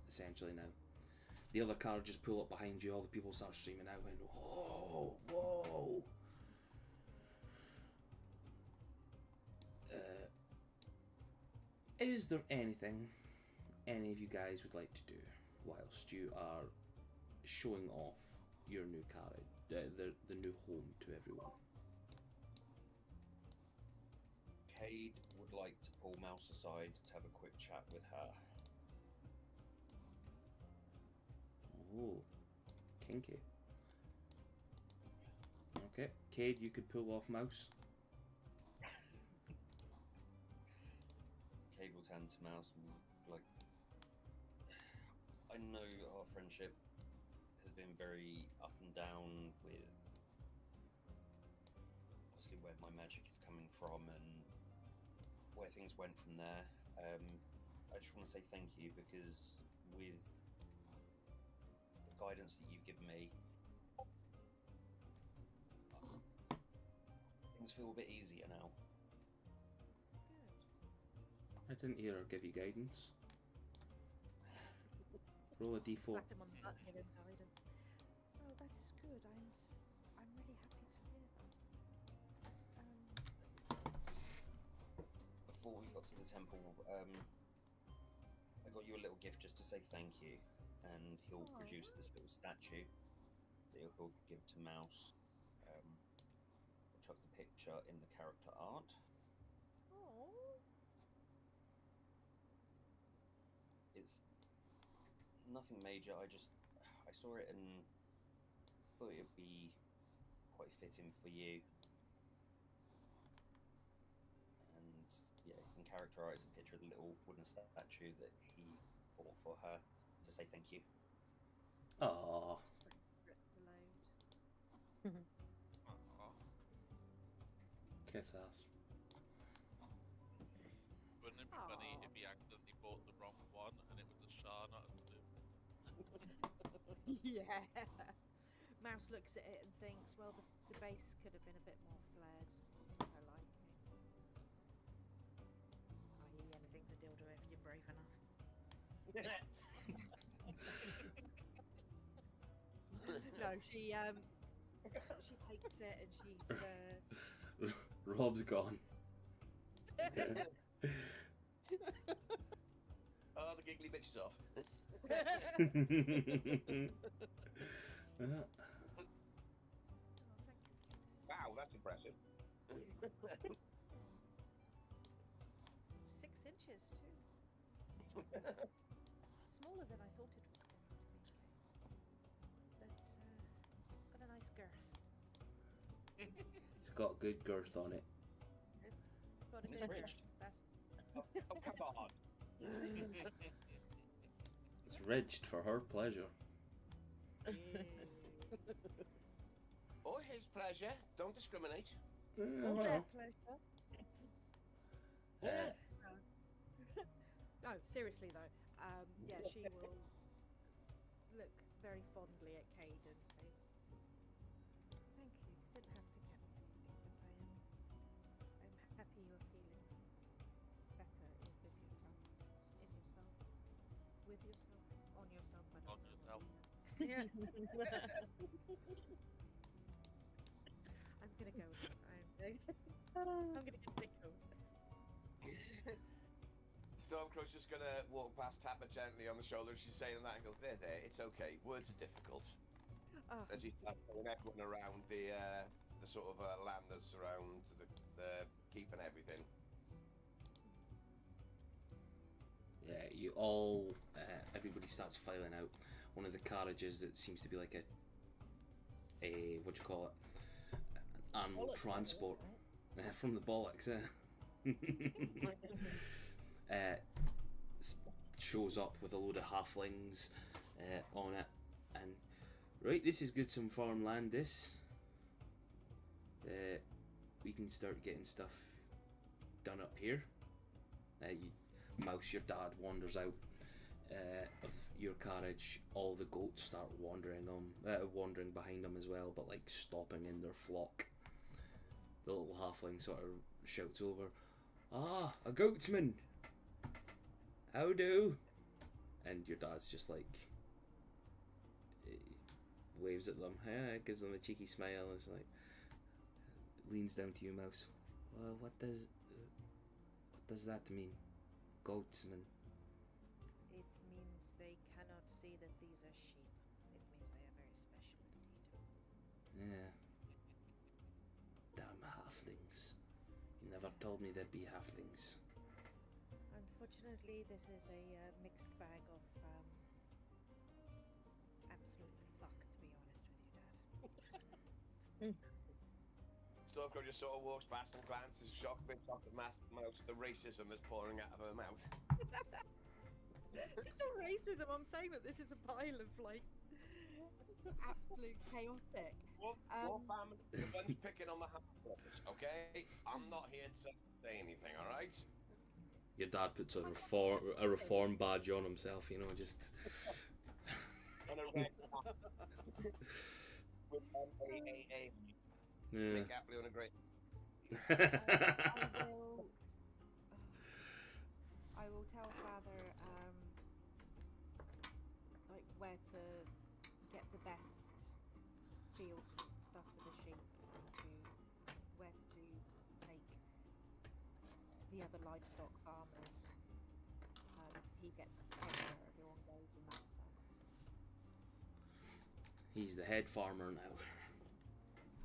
essentially now. The other car just pull up behind you. All the people start streaming out and whoa, whoa. Is there anything any of you guys would like to do whilst you are showing off your new carriage, the new home to everyone? Cade would like to pull Mouse aside to have a quick chat with her. Oh, kinky. Okay, Cade, you could pull off Mouse. Cade will turn to Mouse and like, I know our friendship has been very up and down with obviously where my magic is coming from and where things went from there. I just want to say thank you because with the guidance that you've given me, things feel a bit easier now. I didn't hear her give you guidance. Roll a d4. Slap him on the butt, give him guidance. Oh, that is good. I'm really happy to hear that. Before we got to the temple, I got you a little gift just to say thank you, and he'll produce this little statue that he'll give to Mouse. I'll chuck the picture in the character art. Oh. It's nothing major. I saw it and thought it'd be quite fitting for you. And yeah, in character art, it's a picture of the little wooden statue that he bought for her. to say thank you. Aww. Just waiting for it to load. Aw. Kiss ass. Wouldn't it be funny Aw. if he accidentally bought the wrong one and it was a Shah, not a Snoop? Yeah. Mouse looks at it and thinks, well, the base could have been a bit more flared to her liking. I.e. anything's a dildo if you're brave enough. No, she takes it and she's Rob's gone. Oh, the giggly bitch is off. Oh, thank you, kid. Wow, that's impressive. 6 inches too. Smaller than I thought it was going to be, Kate. But got a nice girth. It's got good girth on it. Got a It's good rich. girth. That's Oh, come on. It's ridged for her pleasure. Or his pleasure. Don't discriminate. all Well, their pleasure. uh, No, seriously though, yeah, she will look very fondly at Cade and say, "Thank you. Didn't have to get me anything, but I'm happy you're feeling better with yourself, with yourself, on yourself. I don't On know yourself. Yeah. I'm gonna go. I'm gonna get tickled. Stormcrow's just gonna walk past, tap her gently on the shoulder. She's saying that and go, there, it's okay. Words are difficult. Oh, As he starts telling everyone around the sort of land that surrounds the keep and everything. yeah, you all, everybody starts filing out. One of the carriages that seems to be like a what do you call it? An animal transport. From the bollocks, shows up with a load of halflings on it, and right, this is good some farmland. This we can start getting stuff done up here. Mouse, your dad wanders out of your carriage. All the goats start wandering behind them as well, but like stopping in their flock. The little halfling sort of shouts over, "Ah, a goatsman! How do?" And your dad's just like waves at them, gives them a cheeky smile. It's like leans down to you, Mouse. Well, what does that mean, goatsman? it means they cannot see that these are sheep. It means they are very special indeed. Yeah. Damn halflings! You never told me there'd be halflings. Unfortunately, this is a mixed bag of absolute fuck, to be honest with you, Dad. Stormcrow just sort of walks past and glances, shocked, a bit shocked at Mouse, the racism that's pouring out of her mouth. It's not racism. I'm saying that this is a pile of like some absolute chaotic. Your family, the one's picking on the half-brothers, okay? I'm not here to say anything, alright? Your dad puts a reform badge on himself, you know, just. And a red hat. With M-A-A-A. Yeah. Make happily on a great. I will tell Father like where to get the best field stuff for the sheep and where to take the other livestock farmers. He gets care, everyone goes in that sense. He's the head farmer now.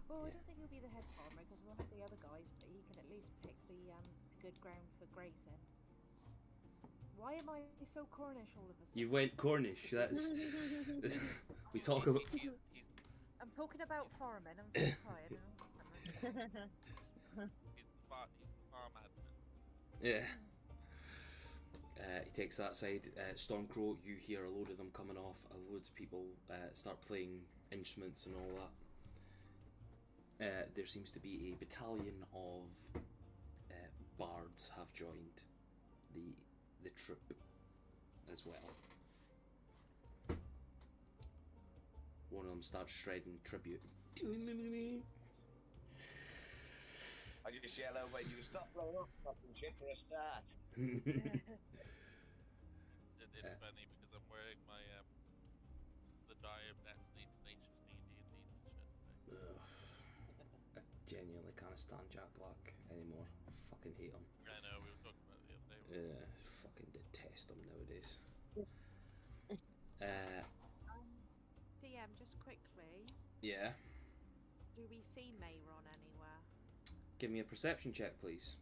Well, I Yeah. don't think he'll be the head farmer because we'll have the other guys, but he can at least pick the good ground for grazing. Why am I so Cornish all of a sudden? You went Cornish. That's. We talk about. He's I'm talking about farming. I'm very tired. the farm admin. Yeah. He takes that side. Stormcrow, you hear a load of them coming off. Loads of people start playing instruments and all that. There seems to be a battalion of bards have joined the troop as well. One of them starts shredding tribute. I just yell over you, stop blowing up fucking shit for a start. It's funny because I'm wearing my the Die of Destiny Tenacious D&D and shit. I genuinely can't stand Jack Black anymore. Fucking hate him. I know, we were talking about it the other day. Fucking detest him nowadays. DM, just quickly, Yeah. do we see Mayron anywhere? Give me a perception check, please.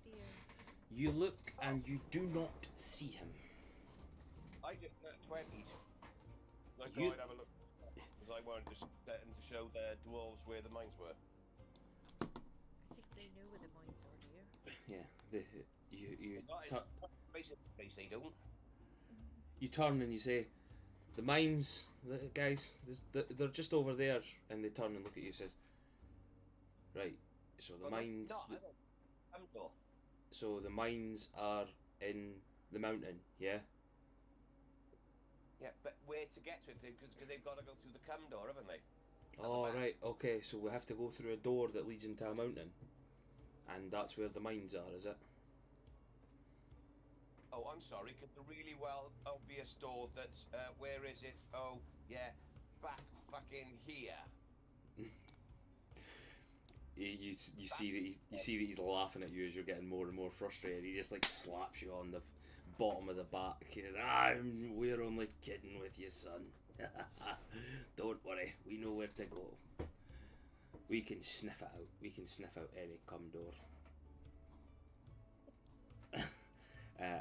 Dear. You look and you do not see him. I just 20s. I thought You- I'd have a look because I wanted to show the dwarves where the mines were. I think they know where the mines are, dear. Yeah. You Basically, they don't. you turn and you say, the mines, guys, they're just over there. And they turn and look at you and says, right, so the mines... So the mines are in the mountain, yeah? Yeah, but where to get to it? Because they've got to go through the cum door, haven't they? Oh, right, okay, so we have to go through a door that leads into a mountain. And that's where the mines are, is it? Oh, I'm sorry, because the really well obvious door that's, where is it? Oh, yeah, back fucking here. You see that he's laughing at you as you're getting more and more frustrated. He just like slaps you on the bottom of the back. He says, we're only kidding with you, son. Don't worry, we know where to go. We can sniff it out. We can sniff out any cum door.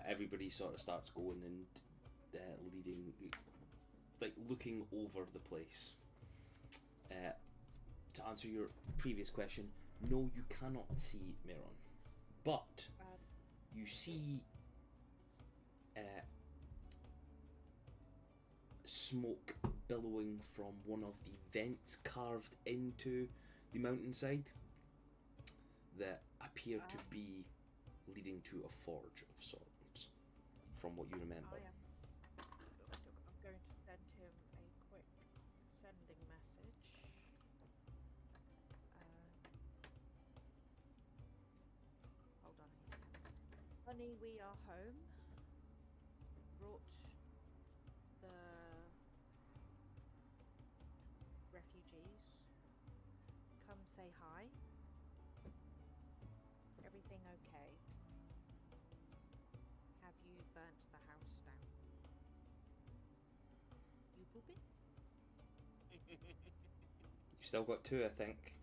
Everybody sort of starts going and leading, like looking over the place. To answer your previous question, no, you cannot see Meron, but you see smoke billowing from one of the vents carved into the mountainside that appear to be leading to a forge of sorts, from what you remember. I'm going to send him a quick sending message. Hold on, I need to cancel. Honey, we are home. Brought the refugees. Come say hi. Everything okay? Have you burnt the house down? You pooping? You still got two, I think.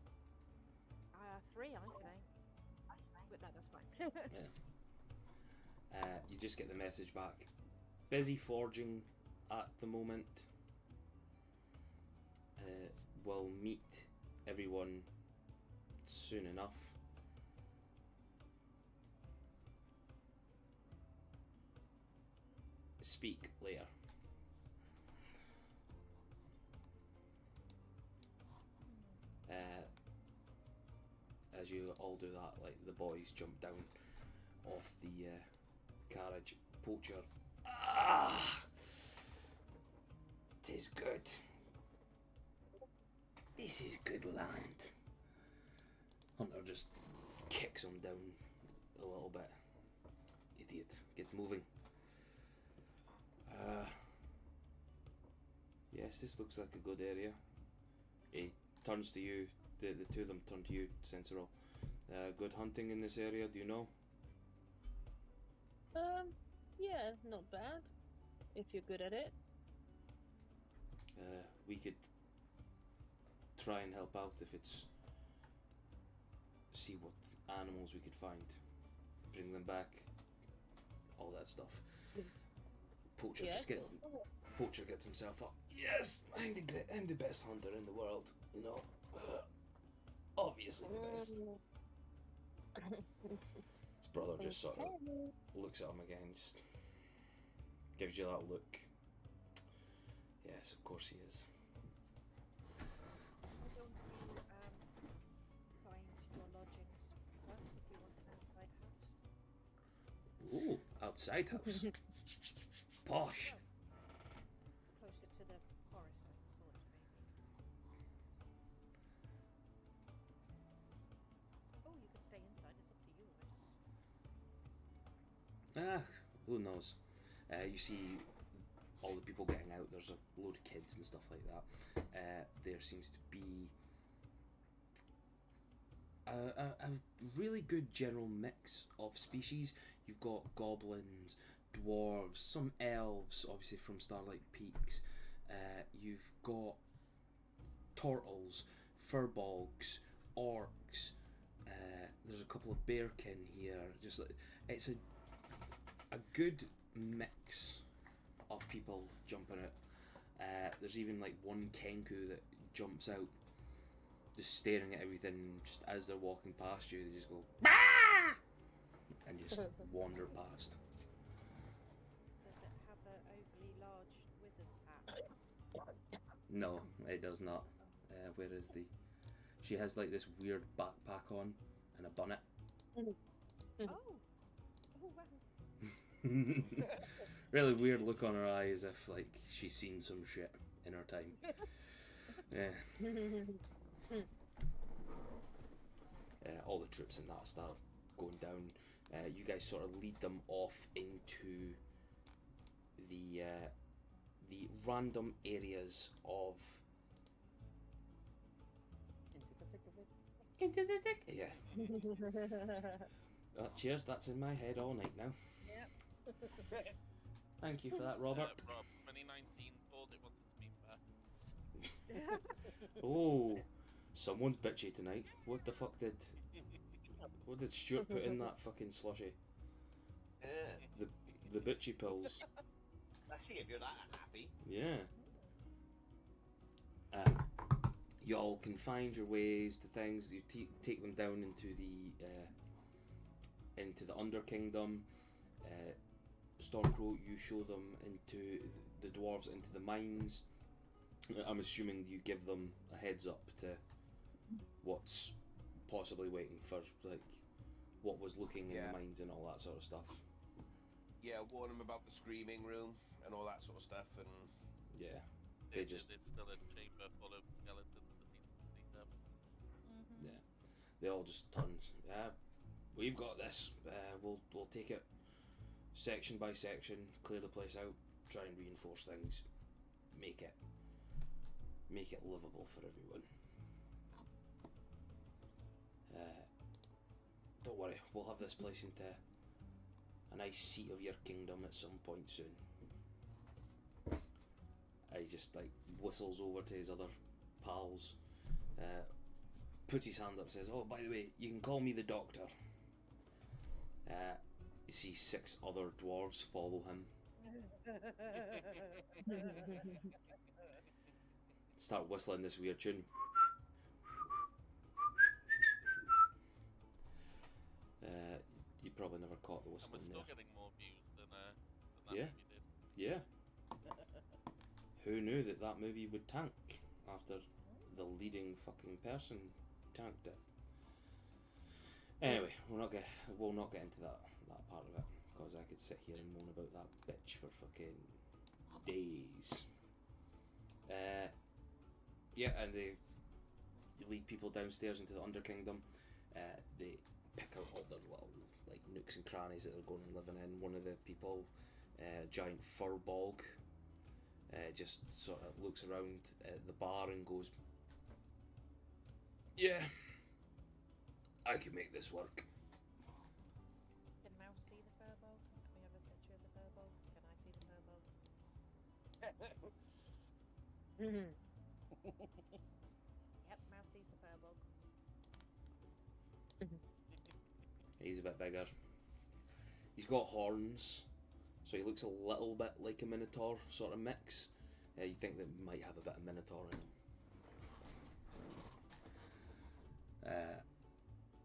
3, I think. But no, that's fine. Yeah. You just get the message back. Busy forging at the moment. We'll meet everyone soon enough. Speak later. As you all do that, like the boys jump down off the carriage. Poacher. Tis good. This is good land. Hunter just kicks him down a little bit. Idiot. Get moving. Yes, this looks like a good area. He turns to you. The two of them turn to you, Sensorol. Good hunting in this area, do you know? Yeah, not bad. If you're good at it. We could try and help out if it's... See what animals we could find. Bring them back. All that stuff. Poacher, Yeah, just get... Poacher gets himself up. Yes, I'm the best hunter in the world. You know, obviously the best. His brother just sort of looks at him again, just gives you that look. Yes, of course he is. Why don't you find your lodgings first if you want an outside house? Ooh, outside house. Posh. Well, closer to the forest, I thought maybe. Oh, you could stay inside. It's up to you. Who knows? You see all the people getting out. There's a load of kids and stuff like that. There seems to be a really good general mix of species. You've got goblins, dwarves, some elves, obviously from Starlight Peaks. You've got turtles, furbolgs, orcs. There's a couple of bearkin here. Just like, it's a good mix of people jumping out. There's even like one kenku that jumps out, just staring at everything. Just as they're walking past you, they just go "Bah!" and just wander past. Does it have an overly large wizard's hat? No, it does not. Where is the? She has like this weird backpack on and a bonnet. Oh! Oh, wow. Really weird look on her eye, as if like she's seen some shit in her time. Yeah. All the troops and that start going down. You guys sort of lead them off into the random areas of. Into the thick of it. Into the thick. Yeah. Cheers. That's in my head all night now. Yep. Thank you for that, Robert. Rob, 2019 told it wanted to be fair. Oh, someone's bitchy tonight. What the fuck did? What did Stuart put in that fucking slushy? The bitchy pills. Let's see if you're that happy. Yeah. Y'all can find your ways to things. You take them down into the Under Kingdom. Stormcrow, you show them into the dwarves into the mines. I'm assuming you give them a heads up to what's possibly waiting for, like what was looking in the mines and all that sort of stuff. Yeah, warn them about the screaming room and all that sort of stuff, and Yeah, It's still a chamber full of skeletons that needs to be cleaned up. yeah. They all just turn. We've got this. We'll take it section by section, clear the place out, try and reinforce things, make it livable for everyone. Don't worry, we'll have this place into a nice seat of your kingdom at some point soon. He just like whistles over to his other pals, puts his hand up, says, "Oh, by the way, you can call me the Doctor." You see 6 other dwarves follow him. Start whistling this weird tune. You probably never caught the And whistling we're still there. getting more views than that Yeah. movie did. Yeah. Who knew that movie would tank after the leading fucking person tanked it? Anyway, we'll not get into that part of it, because I could sit here and moan about that bitch for fucking days. Yeah, and you lead people downstairs into the Under Kingdom. They pick out all their little like nooks and crannies that they're going and living in. One of the people, giant furbolg, just sort of looks around at the bar and goes, "Yeah, I can make this work." Can Mouse see the furball? Can we have a picture of the furball? Can I see the furball? Yep, Mouse sees the furball. He's a bit bigger. He's got horns, so So he looks a little bit like a Minotaur sort of mix. You think that he might have a bit of Minotaur in him.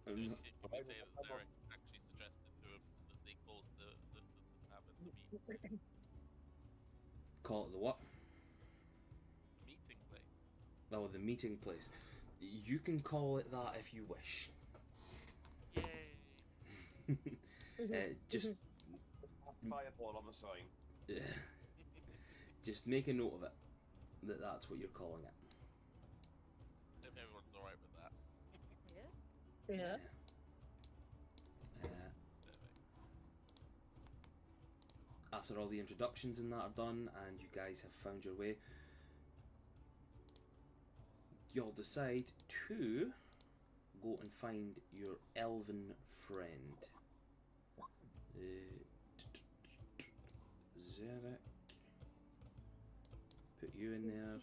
Can we say that Zarek actually suggested to him that they called the tavern the meeting Call it the what? place? Oh, the meeting place. You can call it that if you wish. Yay! Just Fireball on the sign. just make a note of it. That's what you're calling it. If everyone's alright with that. Yeah. Yeah. Uh, after all the introductions and that are done, and you guys have found your way, you'll decide to go and find your elven friend. Zarek. Put you in there.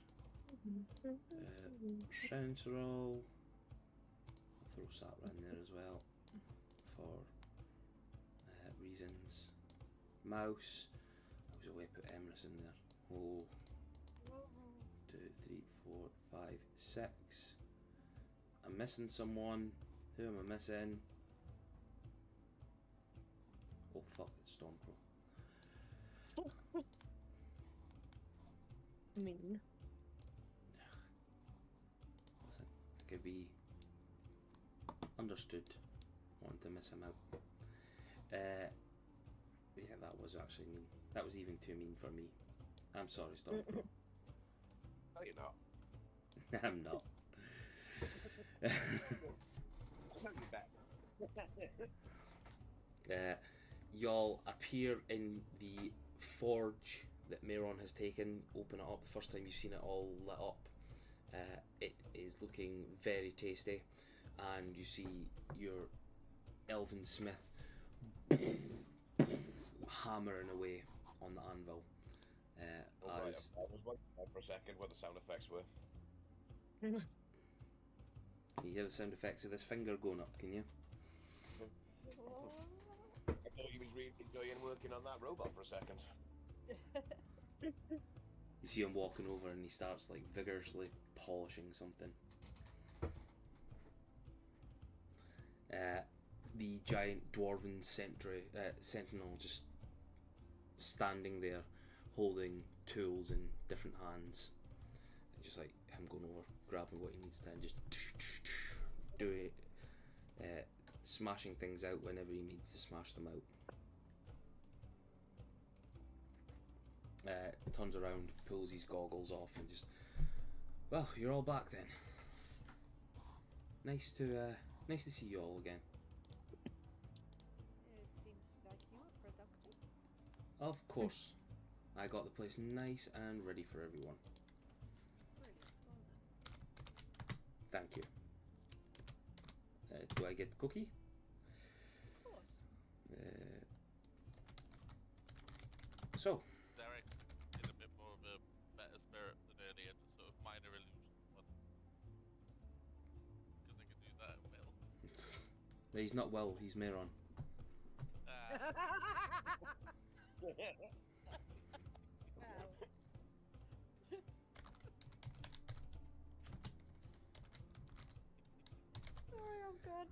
Central. I'll throw Satra in there as well for reasons. Mouse. I was away, put Emrys in there. Oh. 2, 3, 4, 5, 6. I'm missing someone. Who am I missing? Oh fuck, it's Stormcrow. Mean. Listen, I could be understood wanting to miss him out. Yeah, that was actually mean. That was even too mean for me. I'm sorry, Stormcrow. No, you're not. I'm not. Y'all appear in the forge that Meron has taken. Open it up. The first time you've seen it all lit up. It is looking very tasty, and you see your elven smith hammering away on the anvil. As I was wondering for a second what the sound effects were. can you hear the sound effects of this finger going up? Can you? I thought he was really enjoying working on that robot for a second. You see him walking over, and he starts like vigorously polishing something. The giant dwarven sentinel just standing there, holding tools in different hands, just like him going over, grabbing what he needs to, and just doing it, smashing things out whenever he needs to smash them out. Turns around, pulls his goggles off, and just, well, you're all back then. Nice to see you all again. It seems like you were productive. Of course, I got the place nice and ready for everyone. Brilliant. Well done. Thank you. Do I get the cookie? Of course. So, Derek, in a bit more of a better spirit than earlier, just sort of minor illusion one. Because I can do that at will. he's not well, he's Meron. Sorry, I'm good.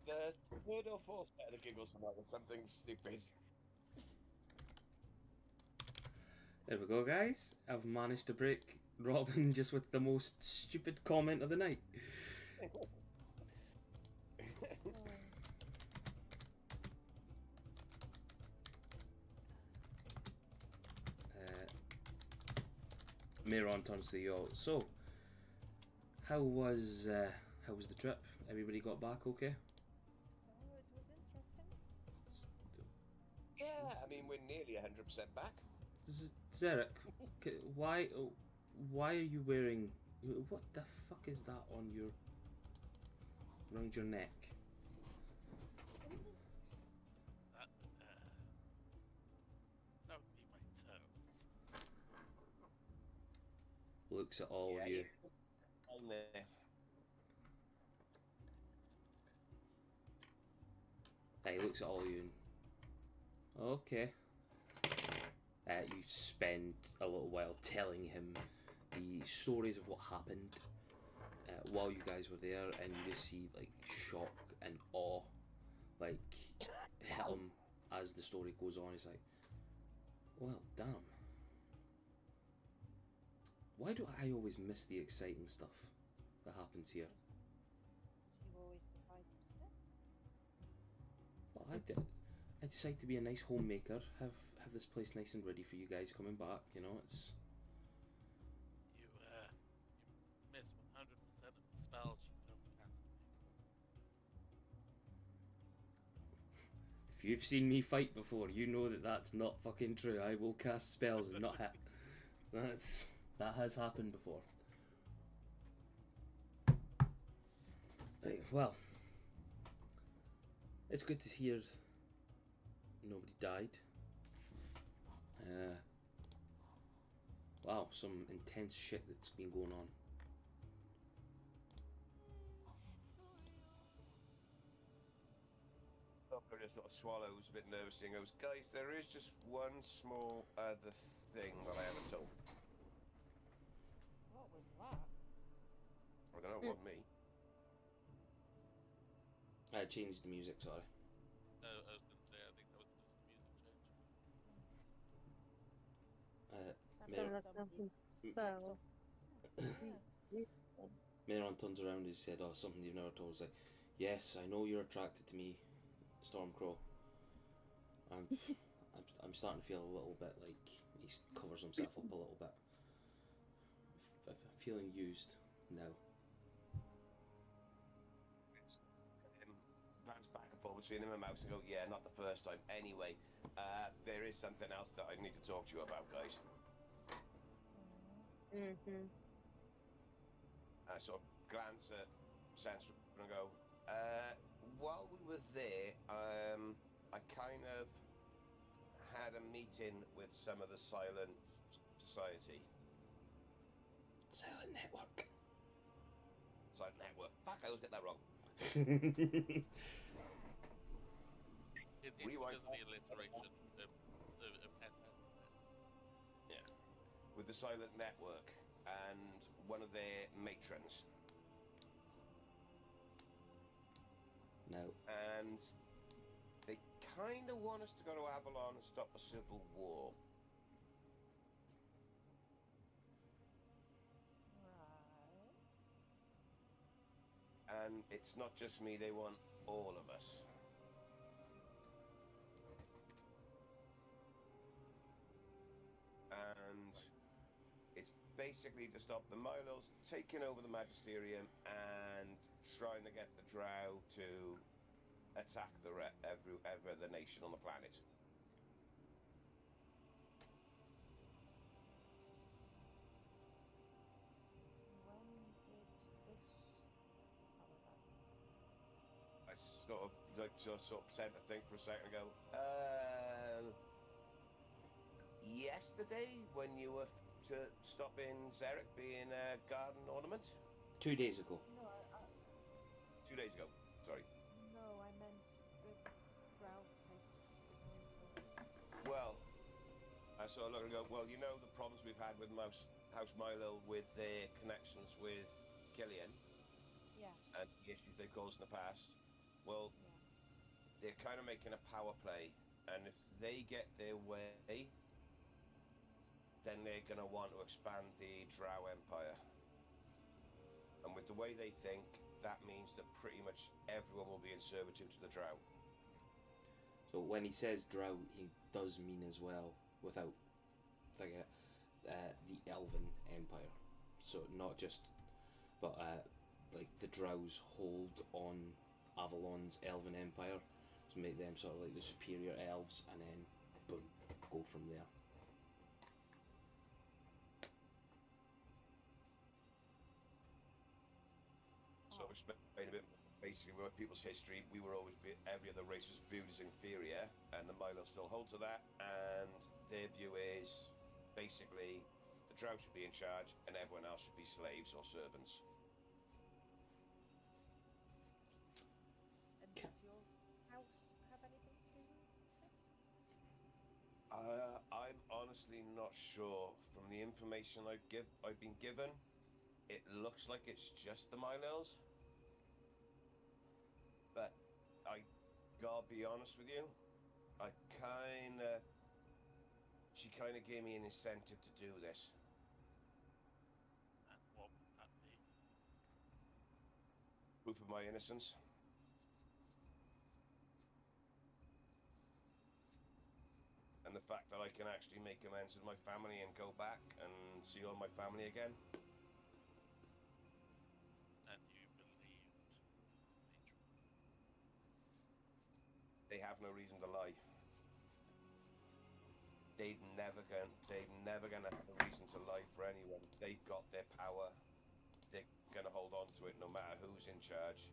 That's the third or fourth set of the giggles tonight with something stupid. There we go, guys. I've managed to break Robin just with the most stupid comment of the night. Meron turns to you all. So, how was the trip? Everybody got back okay? Oh, it was interesting. Yeah, I mean, we're nearly 100% back. Zarek, why are you wearing? What the fuck is that on your around your neck? That would be my toe. Looks at all of you. On there. He looks at all of you and, okay. You spend a little while telling him the stories of what happened while you guys were there, and you just see like shock and awe like hit him as the story goes on. He's like, well, damn. Why do I always miss the exciting stuff that happens here? You always decide to stay. Well, I decide to be a nice homemaker, have this place nice and ready for you guys coming back, you know, it's... You miss 100% of the spells you don't cast. If you've seen me fight before, you know that that's not fucking true. I will cast spells and not hit. That has happened before. Right, well, it's good to hear nobody died. Wow, some intense shit that's been going on. Doctor just sort of swallows, a bit nervously, and goes, guys, there is just one small other thing that I haven't told. What was that? I don't know, it wasn't me. I changed the music, sorry. I was going to say, I think that was just the music change. Mayor, something spell. Maron turns around and said, oh, something you've never told. He's like, yes, I know you're attracted to me, Stormcrow. I'm starting to feel a little bit like he covers himself up a little bit. I'm feeling used now. Bounce back and forth between him and Mouse and go, yeah, not the first time. Anyway, there is something else that I need to talk to you about, guys. Mm-hmm. I sort of glance at Sansa and go, while we were there, I kind of had a meeting with some of the Silent Society. Silent Network. Silent Network. Fuck, I always get that wrong. It's Rewind. because of the alliteration of SS. Yeah. With the Silent Network and one of their matrons. No. And they kind of want us to go to Avalon and stop a civil war. Right. And it's not just me, they want all of us. And it's basically to stop the Milos taking over the Magisterium and trying to get the Drow to attack every other nation on the planet. When did this come about? I sort of pretend to think for a second and go, yesterday when you were to stopping Zarek being a garden ornament? 2 days ago. No, 2 days ago, sorry. no, I meant the Drow taking over. Well, I sort of look and go, well, you know the problems we've had with House Milo with their connections with Killian Yes. and the issues they caused in the past. Well, Yeah. they're kind of making a power play, and if they get their way, then they're going to want to expand the Drow Empire. And with the way they think, that means that pretty much everyone will be in servitude to the Drow. So when he says drow, he does mean as well, without thinking it, the Elven Empire. So not just, but like the Drows hold on Avalon's Elven Empire, to make them sort of like the superior elves, and then boom, go from there. So explain a bit. Basically, with people's history, we were always every other race was viewed as inferior, and the Milo still hold to that. And their view is basically the Drow should be in charge, and everyone else should be slaves or servants. And does your house have any honestly not sure. From the information I've been given, it looks like it's just the Milels. But I gotta be honest with you, she kinda gave me an incentive to do this. And what would that be? Proof of my innocence. And the fact that I can actually make amends with my family and go back and see all my family again. And you believed Patron. They have no reason to lie. They've never gonna have a reason to lie for anyone. They've got their power. They're gonna hold on to it no matter who's in charge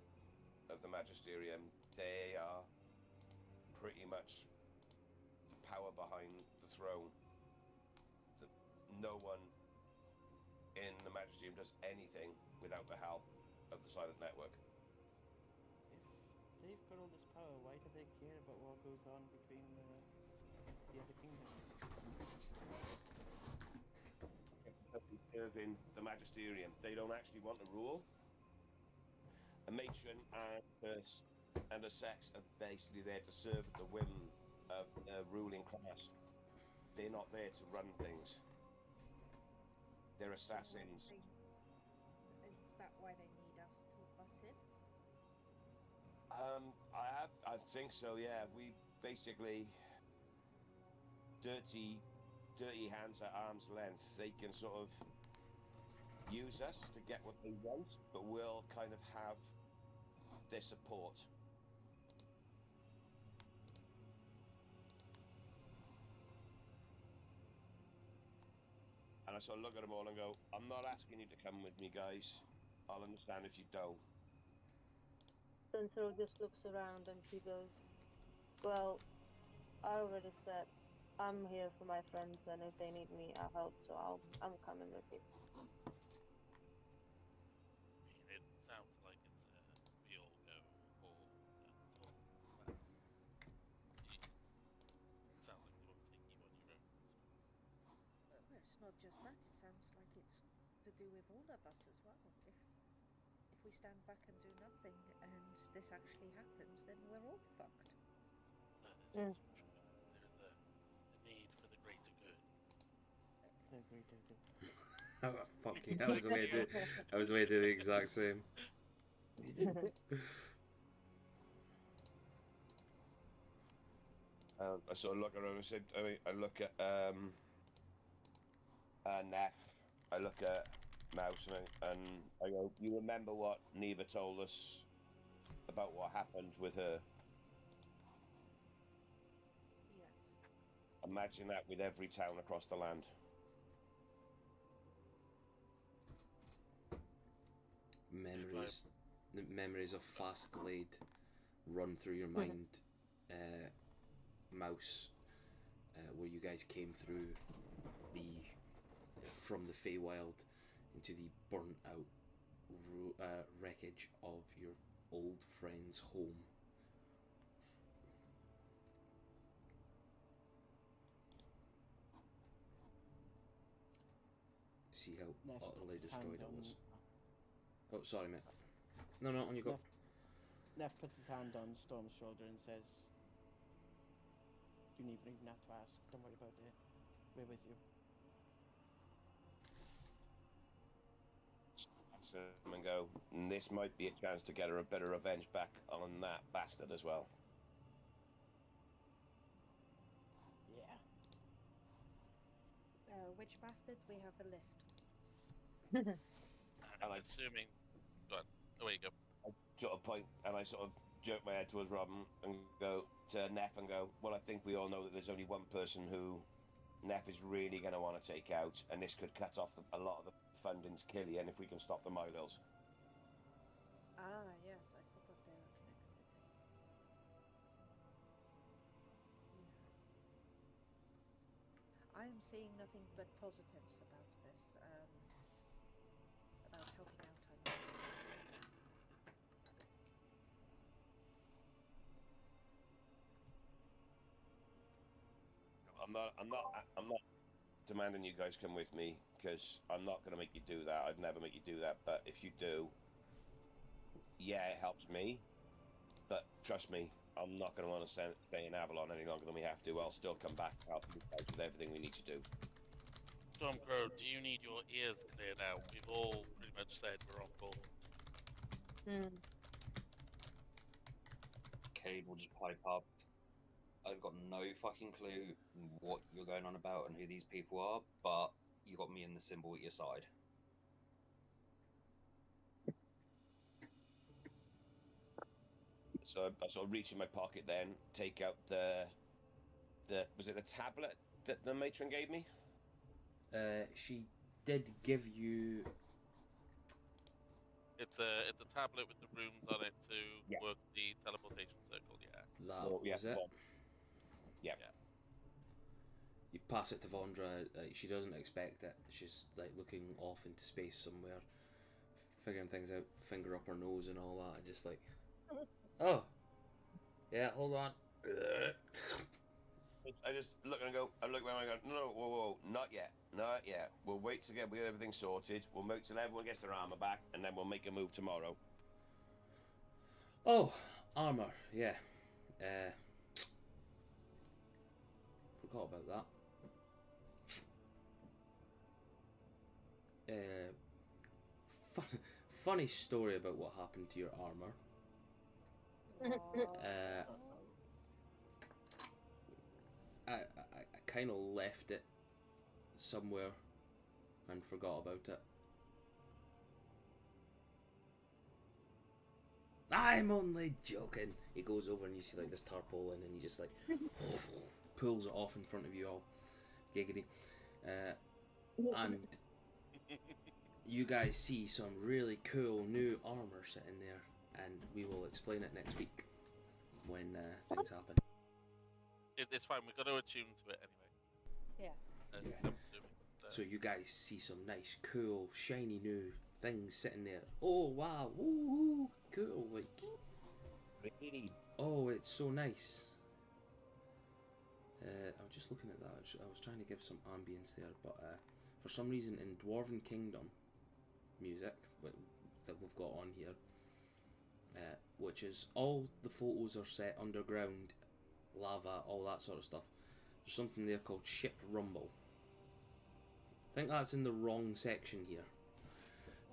of the Magisterium. They are pretty much the power behind the throne. No one in the Magisterium does anything without the help of the Silent Network. If they've got all this power, why do they care about what goes on between the other kingdoms? Serving the Magisterium, they don't actually want to rule. A matron and a sex are basically there to serve at the whim of the ruling class. They're not there to run things. They're assassins. Is that why they need us to butt in? I think so. Yeah, we basically dirty hands at arm's length. They can sort of use us to get what they want, but we'll kind of have their support. And I sort of look at them all and go, I'm not asking you to come with me, guys. I'll understand if you don't. Censor just looks around and she goes, well, I already said I'm here for my friends, and if they need me, I'll help, so I'm coming with you. I mean, it sounds like it's we all go or talk plan. It sounds like they won't take you on your own. Well, it's not just that. It sounds like it's to do with all of us as well. If we stand back and do nothing, and this actually happens, then we're all fucked. That is also true. There's a need for the greater good. The greater good. Oh, fucking hell, I was waiting to do the exact same. I sort of look around and said, I look at Neff, I look at Mouse, and I go, you remember what Neva told us about what happened with her? Yes. Imagine that with every town across the land. Memories of Fast Glade run through your mind, Mouse, where you guys came through from the Feywild into the burnt out wreckage of your old friend's home. See how Neff utterly puts his hand destroyed it on- was. Oh, sorry, mate. No, on you go. Neff puts his hand on Storm's shoulder and says, you need even have to ask. Don't worry about it. We're with you. And go, this might be a chance to get her a bit of revenge back on that bastard as well. Yeah. Which bastard? We have a list. I'm I- assuming. Go on. Away you go. I sort of point and I sort of jerk my head towards Robin and go to Neff and go, well, I think we all know that there's only one person who Neff is really going to want to take out, and this could cut off a lot of the funding to Killian if we can stop the Milels. Ah, yes, I forgot they were connected. Yeah. I am seeing nothing but positives about this. About helping out, I mean. I'm not demanding you guys come with me, because I'm not going to make you do that. I'd never make you do that. But if you do, yeah, it helps me. But trust me, I'm not going to want to stay in Avalon any longer than we have to. I'll still come back and help you guys with everything we need to do. Stormcrow, do you need your ears cleared out? We've all pretty much said we're on board. Cade will just pipe up. I've got no fucking clue what you're going on about and who these people are, but you got me in the symbol at your side. So I sort of reach in my pocket then, take out the was it the tablet that the matron gave me? She did give you. It's a tablet with the runes on it to Yeah. work the teleportation circle. Yeah. That Oh, was it. Yeah. You pass it to Vondra. Like, she doesn't expect it. She's like looking off into space somewhere, figuring things out. Finger up her nose and all that. And just like, oh, yeah. Hold on. I just look and go. I look around and I go, no, whoa, not yet. We'll wait till we get everything sorted. We'll wait till everyone gets their armor back, and then we'll make a move tomorrow. Oh, armor. Yeah. Forgot about that. Funny story about what happened to your armor. I kind of left it somewhere and forgot about it. I'm only joking. He goes over and you see like this tarpaulin and he just like pulls it off in front of you all, giggity, and you guys see some really cool new armor sitting there, and we will explain it next week when things happen. It's fine. We've got to attune to it anyway. Yeah. I'm assuming. So you guys see some nice, cool, shiny new things sitting there. Oh wow, ooh, cool! Like, oh, it's so nice. I was just looking at that. I was trying to give some ambience there, but for some reason in Dwarven Kingdom music that we've got on here, which is all the photos are set underground, lava, all that sort of stuff. There's something there called Ship Rumble. I think that's in the wrong section here.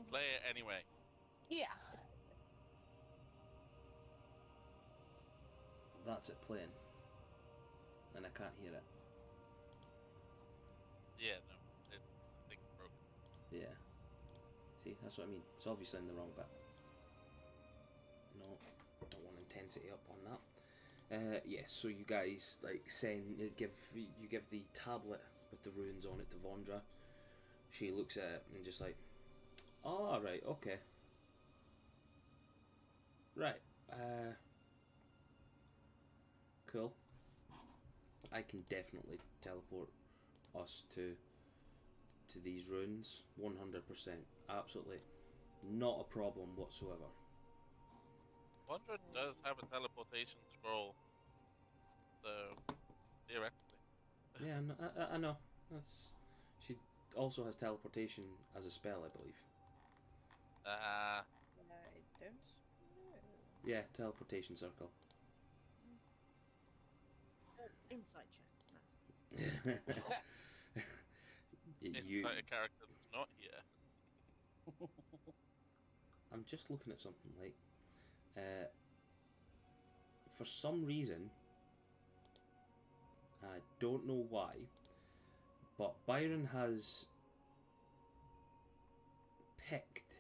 Play it anyway. Yeah. That's it playing, and I can't hear it. Yeah, no. I think it's broken. Yeah. See, that's what I mean. It's obviously in the wrong bit. No, don't want intensity up on that. Yes, so you guys like give the tablet with the runes on it to Vondra. She looks at it and just like, oh, right, okay. Right, cool. I can definitely teleport us to these runes, 100%. Absolutely not a problem whatsoever. Wondra does have a teleportation scroll, so theoretically. Yeah, I know. She also has teleportation as a spell, I believe. I don't know. Yeah, teleportation circle. Insight check. You, Inside a character that's not here. I'm just looking at something like, for some reason, I don't know why, but Byron has picked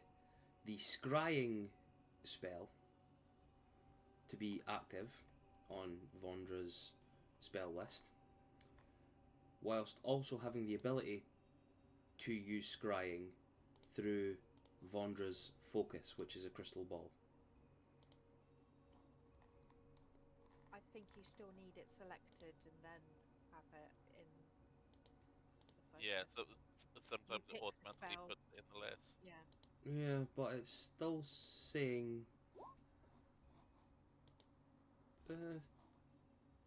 the scrying spell to be active on Vondra's spell list, whilst also having the ability to use scrying through Vondra's focus, which is a crystal ball. I think you still need it selected and then have it in the focus. Yeah, so sometimes You it pick the automatically spell. puts it in the list. Yeah. Yeah, but it's still saying.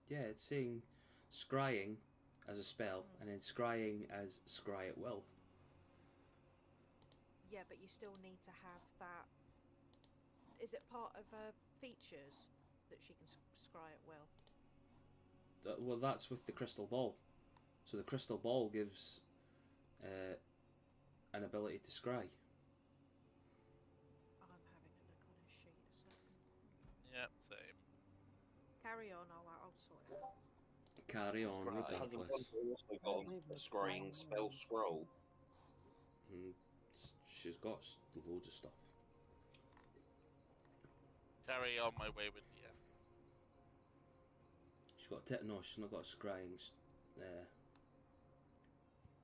Yeah, it's saying scrying as a spell, and then scrying as scry at will. Yeah, but you still need to have that. Is it part of her features that she can scry at will? Well, that's with the crystal ball. So the crystal ball gives an ability to scry. I'm having a look on his sheet a second. Yeah, same. Carry on, I'll sort it out. Carry on, Hasn't regardless. one also got a scrying spell scroll? Mm, she's got loads of stuff. Carry on my way with the She's got no, she's not got a scrying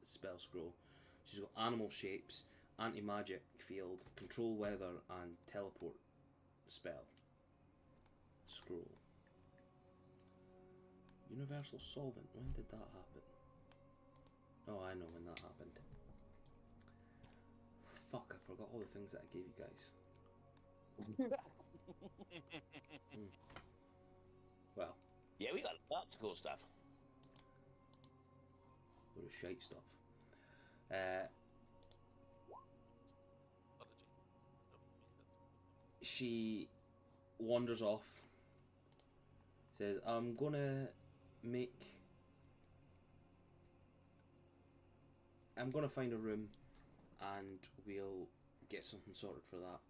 spell scroll. She's got animal shapes, anti-magic field, control weather, and teleport spell scroll. Universal solvent. When did that happen? Oh, I know when that happened. Fuck, I forgot all the things that I gave you guys. Well, Yeah, we got lots of cool stuff. load of shite stuff. She wanders off. Says, I'm gonna find a room and we'll get something sorted for that.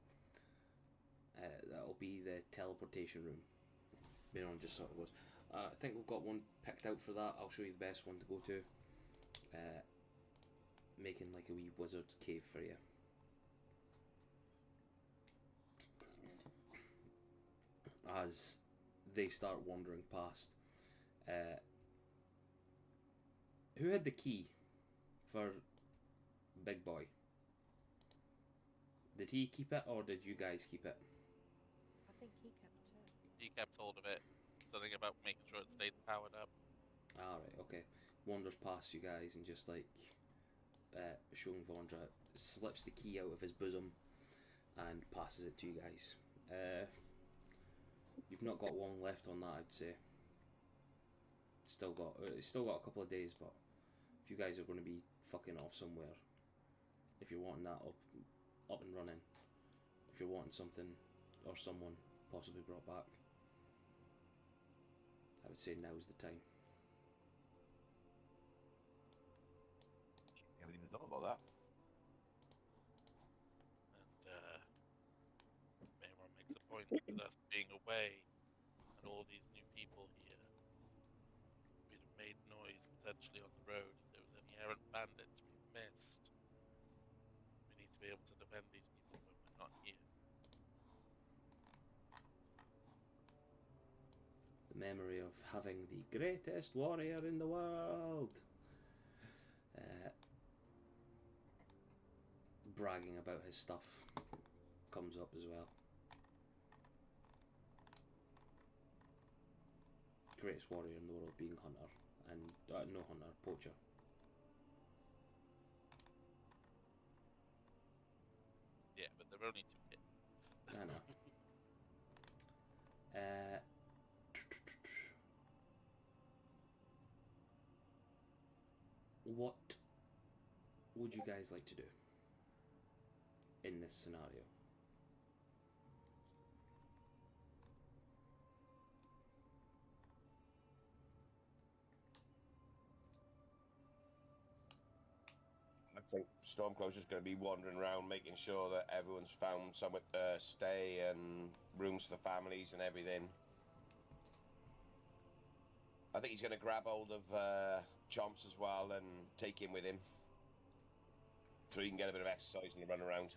That'll be the teleportation room. Miron just sort of goes, I think we've got one picked out for that. I'll show you the best one to go to. Making like a wee wizard's cave for you. As they start wandering past, who had the key for Big Boy? Did he keep it or did you guys keep it? I think he kept it. He kept hold of it. Something about making sure it stayed powered up. Alright, okay. Wanders past you guys and just like showing Vondra, slips the key out of his bosom and passes it to you guys. You've not got long left on that, I'd say. Still got a couple of days, but if you guys are going to be fucking off somewhere, if you're wanting that up and running, if you're wanting something or someone possibly brought back, I would say now's the time. Haven't even thought about that. And Maymar makes a point with us being away and all these new people here. We'd have made noise potentially on the road if there was any errant bandits we've missed. We need to be able to defend these people when we're not here. The memory of having the greatest warrior in the world. Bragging about his stuff comes up as well. Greatest warrior in the world being Hunter, and no Hunter, Poacher. Yeah, but there are only two kids. I know. What would you guys like to do in this scenario? I think Stormcloak's just going to be wandering around, making sure that everyone's found somewhere to stay and rooms for the families and everything. I think he's going to grab hold of Chomps as well and take him with him, so he can get a bit of exercise and run around.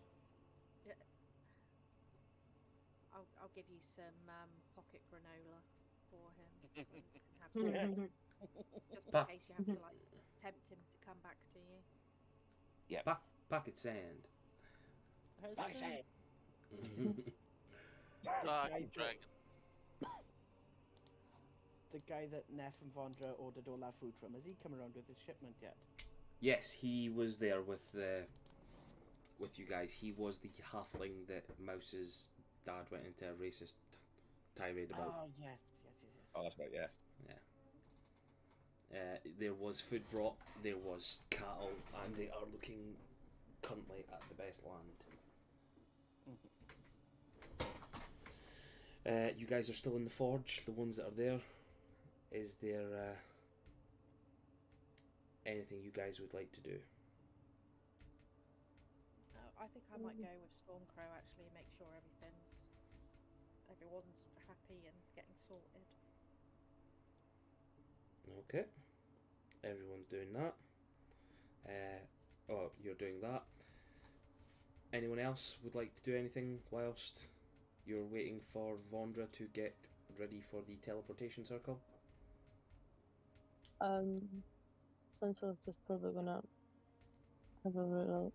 I'll give you some pocket granola for him, so you can have some, just in case you have to like tempt him to come back to you. Yeah. Pocket sand. Pocket sand. The guy that Neff and Vondra ordered all that food from, has he come around with his shipment yet? Yes, he was there with you guys. He was the halfling that Mouse's dad went into a racist tirade about. Oh, yes. Oh, that's right, yeah. Yeah. There was food brought, there was cattle, and they are looking currently at the best land. You guys are still in the forge, the ones that are there. Is there anything you guys would like to do? I think I might go with Stormcrow actually, make sure everyone's happy and getting sorted. Okay. Everyone's doing that. You're doing that. Anyone else would like to do anything whilst you're waiting for Vondra to get ready for the teleportation circle? Central's just probably gonna have a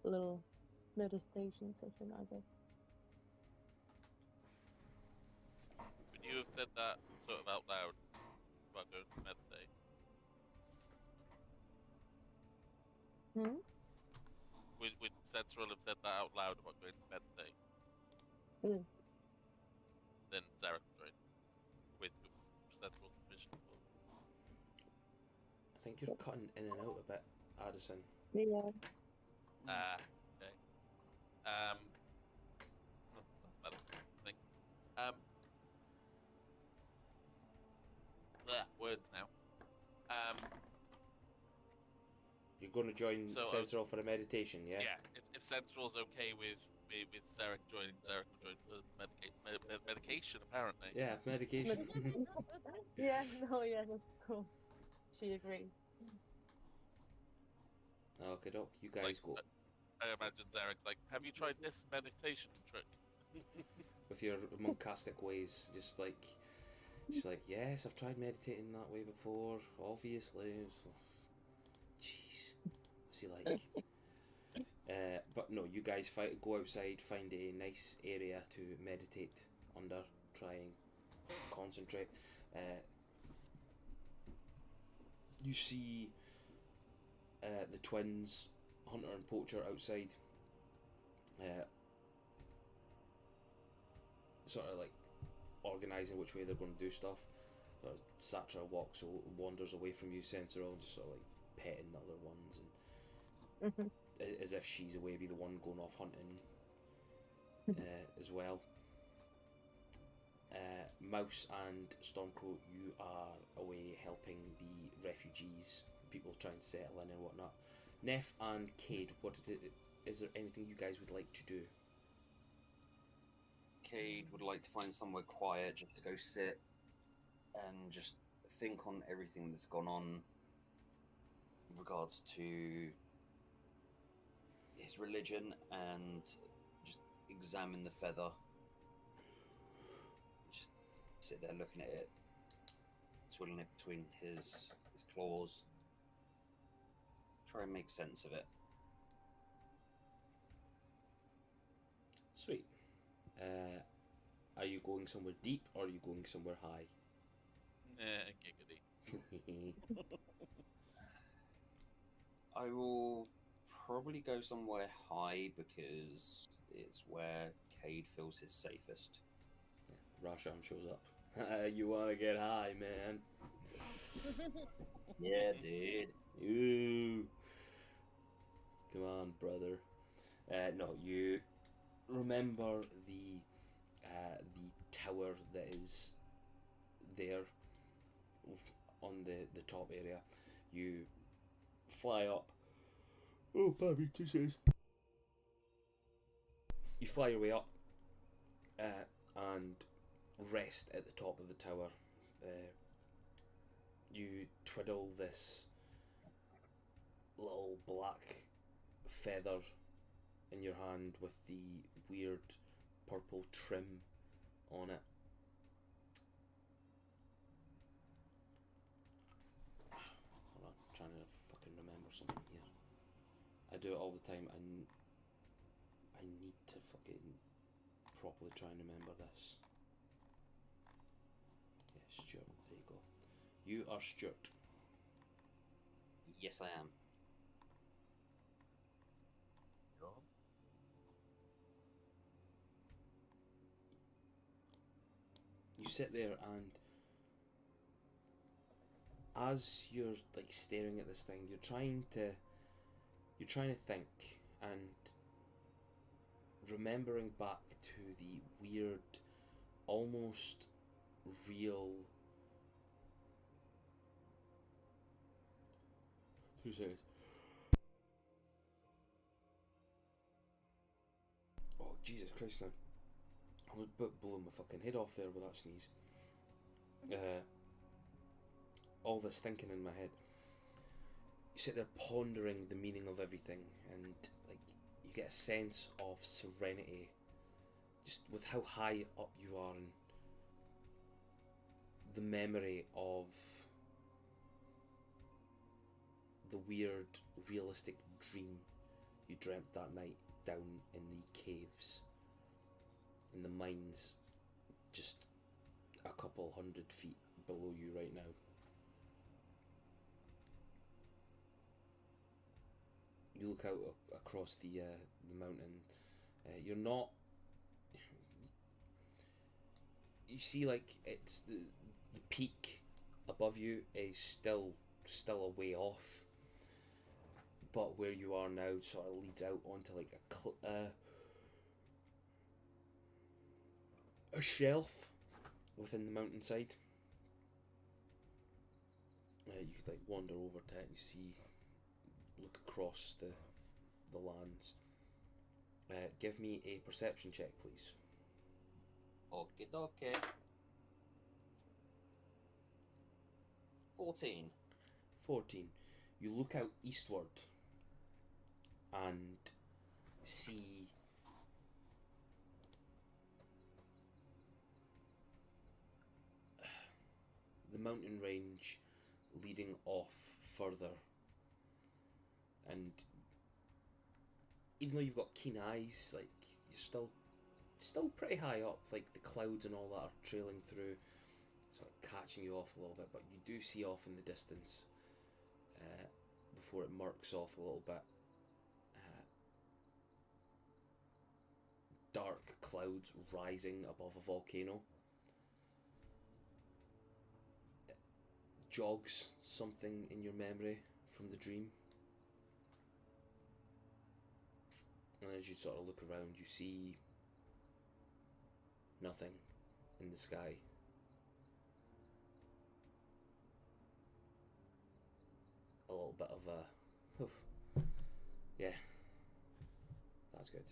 little meditation session, I guess. Would you have said that sort of out loud about going to meditate? Would Central have said that out loud about going to meditate? Then Zarek joined with Central's permission. I think you're cutting in and out a bit, Addison. Yeah. Okay. That's better, I think. Words now. You're going to join Central for a meditation, yeah? Yeah. If Central's okay with Zarek joining, Zarek will join for medication, apparently. Yeah, medication. Yeah, that's cool. She agrees. Okay, doc, you guys go. I imagine Zarek's like, have you tried this meditation trick? With your monkastic ways, she's like, yes, I've tried meditating that way before, obviously. So, jeez, what's he like? But no, you guys go outside, find a nice area to meditate under, try and concentrate. You see the twins, Hunter and Poacher, outside, sort of like organising which way they're going to do stuff. Satra wanders away from you, Central, and just sort of like petting the other ones, and as if she's away, be the one going off hunting as well. Mouse and Stormcrow, you are away helping the refugees, people trying to settle in and whatnot. Neff and Cade, is there anything you guys would like to do? Cade would like to find somewhere quiet just to go sit and just think on everything that's gone on in regards to his religion and just examine the feather. Just sit there looking at it, twiddling it between his claws. Try and make sense of it. Sweet. Are you going somewhere deep or are you going somewhere high? Giggity. I will probably go somewhere high because it's where Cade feels his safest. Yeah, Rashan shows up. You want to get high, man? Yeah, dude. Ooh. Come on, brother. No, you remember the tower that is there on the top area. You fly up. Oh, baby kisses. You fly your way up and rest at the top of the tower. You twiddle this little black feather in your hand with the weird purple trim on it. Hold on, I'm trying to fucking remember something here. I do it all the time. I need to fucking properly try and remember this. Yeah, Stuart, there you go. You are Stuart. Yes, I am. You sit there and as you're like staring at this thing, you're trying to think and remembering back to the weird, almost real. 2 seconds. Oh Jesus Christ! Now I was about blowing my fucking head off there with that sneeze. All this thinking in my head. You sit there pondering the meaning of everything, and like you get a sense of serenity, just with how high up you are, and the memory of the weird, realistic dream you dreamt that night down in the caves, in the mines, just a couple 100 feet below you right now. You look out across the mountain. You're not. You see, like it's the peak above you is still a way off, but where you are now sort of leads out onto like a shelf within the mountainside. You could like wander over to it and you see. Look across the lands. Give me a perception check, please. Okay, okay. 14. 14. You look out eastward and see the mountain range leading off further. And even though you've got keen eyes, like you're still pretty high up. Like the clouds and all that are trailing through, sort of catching you off a little bit. But you do see off in the distance, before it murks off a little bit, dark clouds rising above a volcano. It jogs something in your memory from the dream. And as you sort of look around, you see nothing in the sky. A little bit of a... Oof. Yeah. That's good.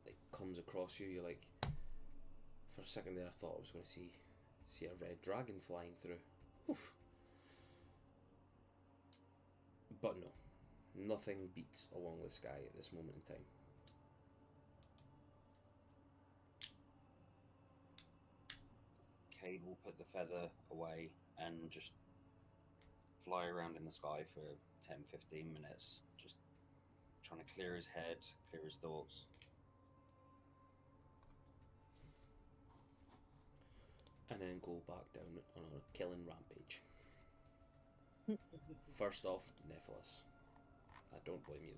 It comes across you, you're like... For a second there I thought I was going to see a red dragon flying through. Oof. But no, nothing beats along the sky at this moment in time. Cade will put the feather away and just fly around in the sky for 10-15 minutes, just trying to clear his head, clear his thoughts. And then go back down on a killing rampage. First off, Nephilis. I don't blame you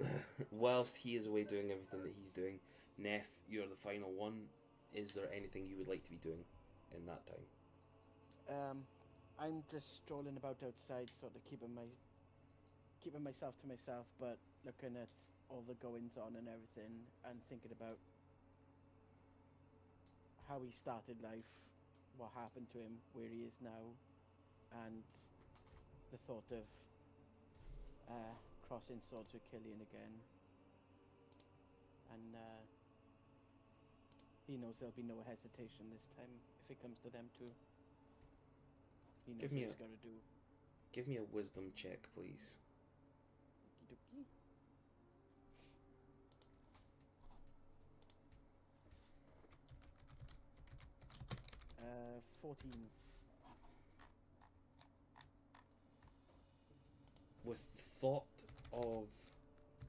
though. Whilst he is away doing everything that he's doing, Neff, you're the final one. Is there anything you would like to be doing in that time? I'm just strolling about outside, sort of keeping myself to myself, but looking at all the goings on and everything, and thinking about how he started life, what happened to him, where he is now, and the thought of crossing swords with Killian again. And he knows there'll be no hesitation this time if it comes to them two. He knows what he's got to do. Give me a wisdom check, please. Okie dokie. 14. With the thought of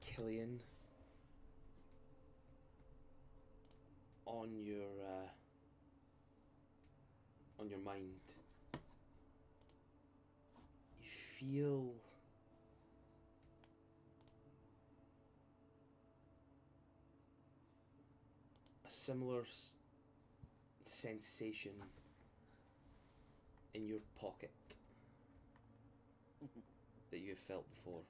Killian on your mind, you feel a similar sensation in your pocket that you have felt before.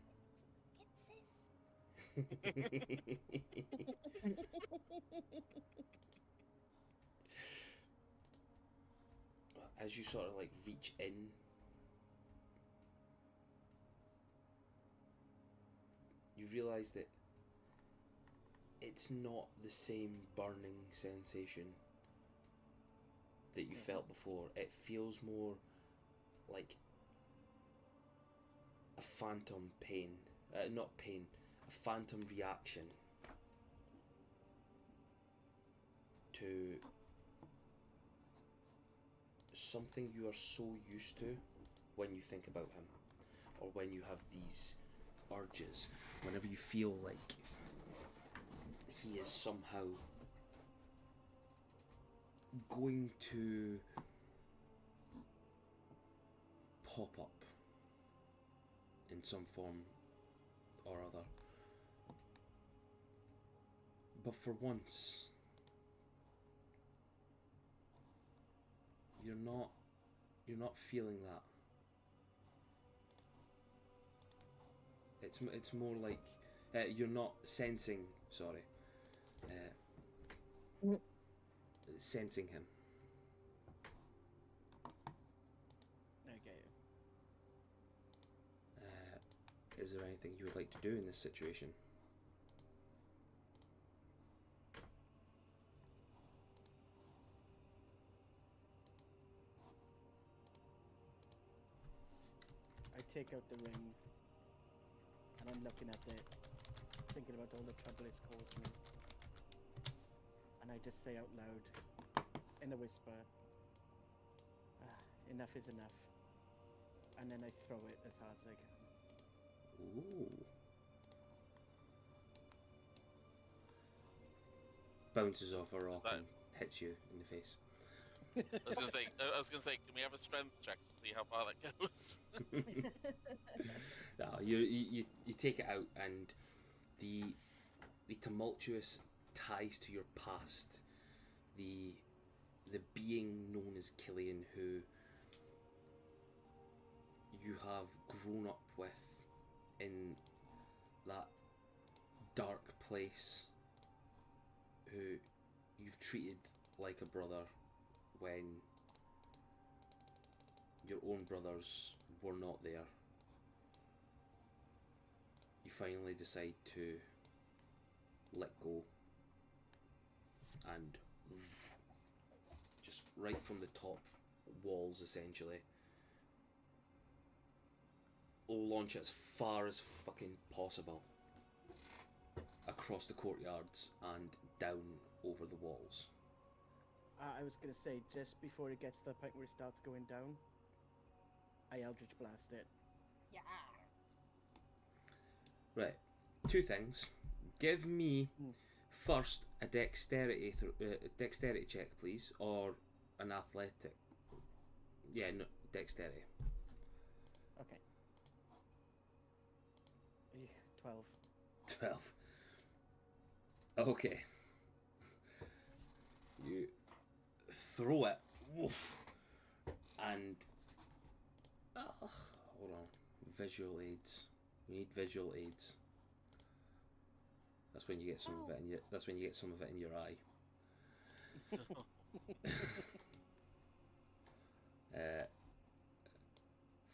As you sort of like reach in, you realise that it's not the same burning sensation that you felt before. It feels more like a phantom pain, not pain, a phantom reaction to something you are so used to when you think about him, or when you have these urges, whenever you feel like he is somehow going to pop up in some form or other. But for once, you're not feeling that. It's more like you're not sensing. Sorry, sensing him. Okay. Is there anything you would like to do in this situation? I take out the ring, and I'm looking at it, thinking about all the trouble it's caused me. And I just say out loud, in a whisper, enough is enough. And then I throw it as hard as I can. Ooh. Bounces off a rock and hits you in the face. I was gonna say, can we have a strength check to see how far that goes? No, you take it out, and the tumultuous ties to your past, the being known as Killian, who you have grown up with in that dark place, who you've treated like a brother when your own brothers were not there. You finally decide to let go, and just right from the top walls, essentially, launch as far as fucking possible across the courtyards and down over the walls. I was going to say, just before it gets to the point where it starts going down, I Eldritch Blast it. Yeah. Right, two things. Give me first a dexterity check, please, or an athletic. Yeah, no, dexterity. Okay. 12. 12. Okay. You throw it, woof, and hold on. Visual aids. You need visual aids. That's when you get some of it in your. That's when you get some of it in your eye.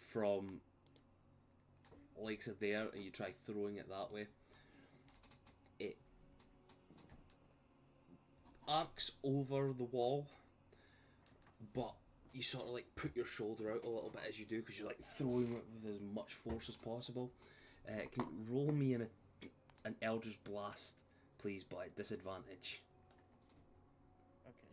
From likes of there, and you try throwing it that way. It arcs over the wall, but you sort of like put your shoulder out a little bit as you do, because you're like throwing it with as much force as possible. Can you roll me an Eldritch Blast, please, but at disadvantage? Okay.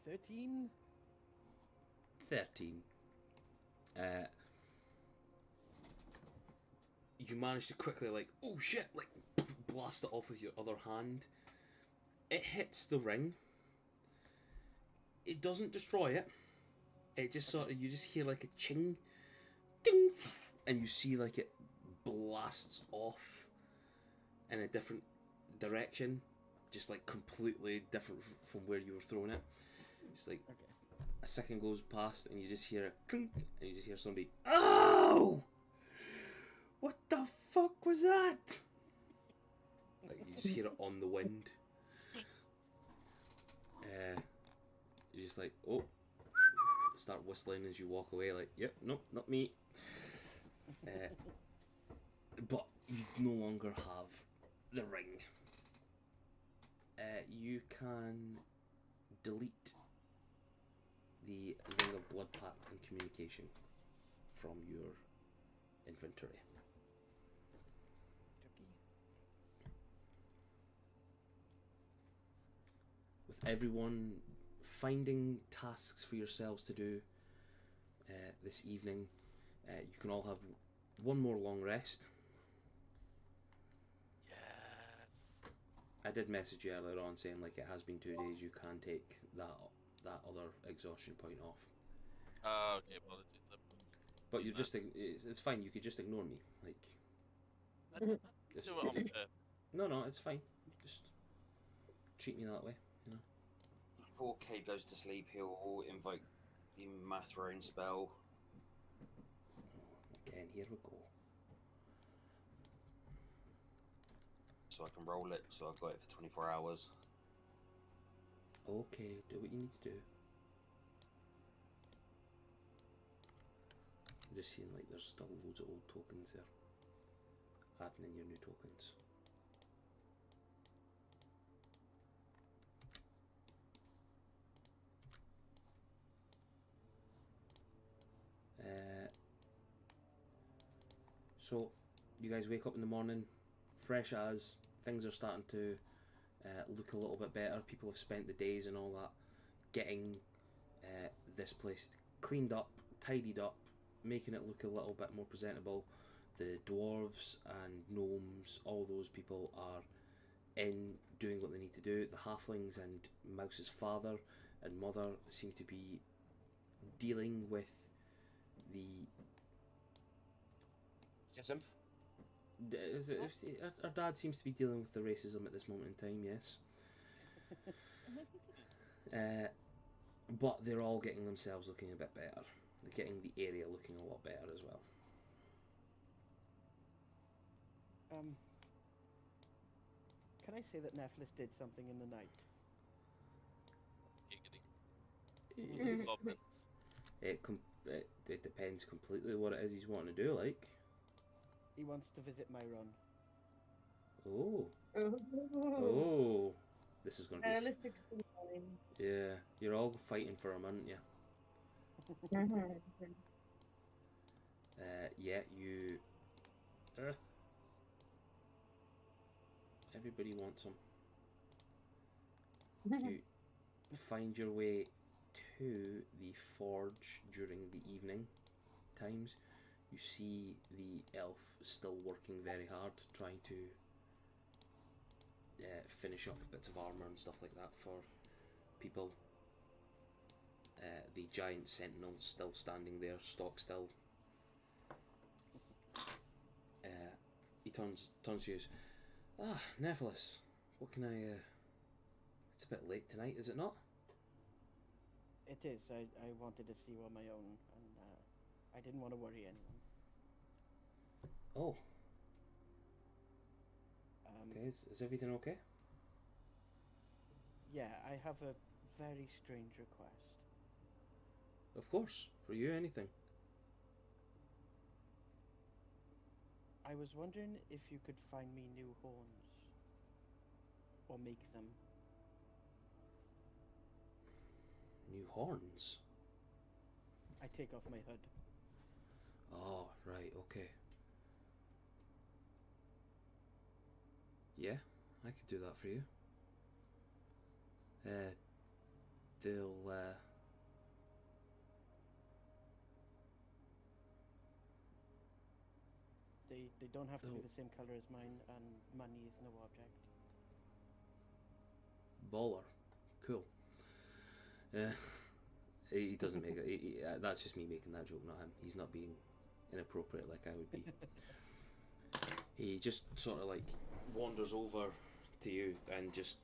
13? 13. You manage to quickly, like, oh shit, like, blast it off with your other hand. It hits the ring. It doesn't destroy it. It just sort of, you just hear like a ching, ding, and you see like it blasts off in a different direction, just like completely different from where you were throwing it. It's like Okay. a second goes past and you just hear a clink, and you just hear somebody, "Oh! What the fuck was that?" Like you just hear it on the wind. You're just like, oh, start whistling as you walk away. Like, yep, nope, not me. But you no longer have the ring. You can delete the Ring of Blood Pact and Communication from your inventory. With everyone finding tasks for yourselves to do this evening, you can all have one more long rest. Yes. I did message you earlier on saying like it has been 2 days. You can take that other exhaustion point off. Oh, okay, apologies. But you're just it's fine. You could just ignore me. Like just, Do it on purpose. no, it's fine. Just treat me that way. You know. Before Cade goes to sleep, he'll invoke the Mathrone spell. Again, here we go. So I can roll it, so I've got it for 24 hours. Okay, do what you need to do. I'm just seeing like there's still loads of old tokens there. Adding in your new tokens. So, you guys wake up in the morning, fresh as, things are starting to look a little bit better. People have spent the days and all that getting this place cleaned up, tidied up, making it look a little bit more presentable. The dwarves and gnomes, all those people are in doing what they need to do. The halflings and Mouse's father and mother seem to be dealing with the our dad seems to be dealing with the racism at this moment in time, yes. But they're all getting themselves looking a bit better. They're getting the area looking a lot better as well. Can I say that Nephilus did something in the night? Giggity. Goblins. It depends completely what it is he's wanting to do, like. He wants to visit my run. Oh. Oh. This is going to be... Realistic storyline. Yeah, you're all fighting for him, aren't you? Yeah, you... everybody wants him. You find your way to the forge during the evening times. You see the elf still working very hard, trying to finish up bits of armour and stuff like that for people. The giant sentinel still standing there, stock still. He turns to you. Ah, Nephilus, what can I... It's a bit late tonight, is it not? It is. I wanted to see you on my own, and I didn't want to worry anyone. Oh. Okay, is everything okay? Yeah, I have a very strange request. Of course, for you, anything. I was wondering if you could find me new horns. Or make them. New horns? I take off my hood. Oh, right, okay. Yeah, I could do that for you. They'll, They don't have to be the same color as mine, and money is no object. Baller. Cool. He doesn't make it. That's just me making that joke, not him. He's not being inappropriate like I would be. He just sort of like wanders over to you and just,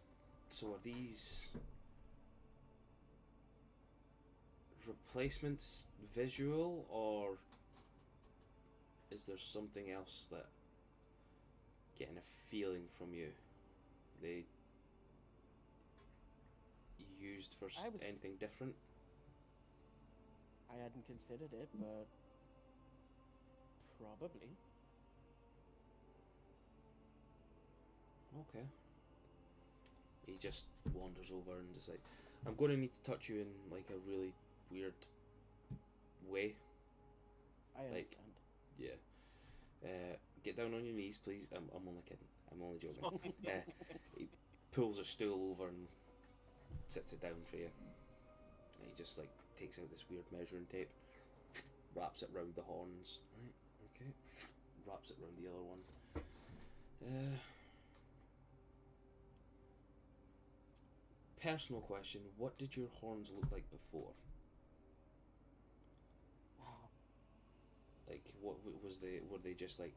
so are these replacements visual, or is there something else that getting a feeling from you they used for anything different? I hadn't considered it, but probably. Okay. He just wanders over and is like, I'm going to need to touch you in like a really weird way. I understand. Yeah. Get down on your knees, please. I'm only kidding. I'm only joking. He pulls a stool over and sits it down for you. And he just like takes out this weird measuring tape, wraps it round the horns. Right. Okay. Wraps it round the other one. Personal question: what did your horns look like before? Like, what was they? Were they just like?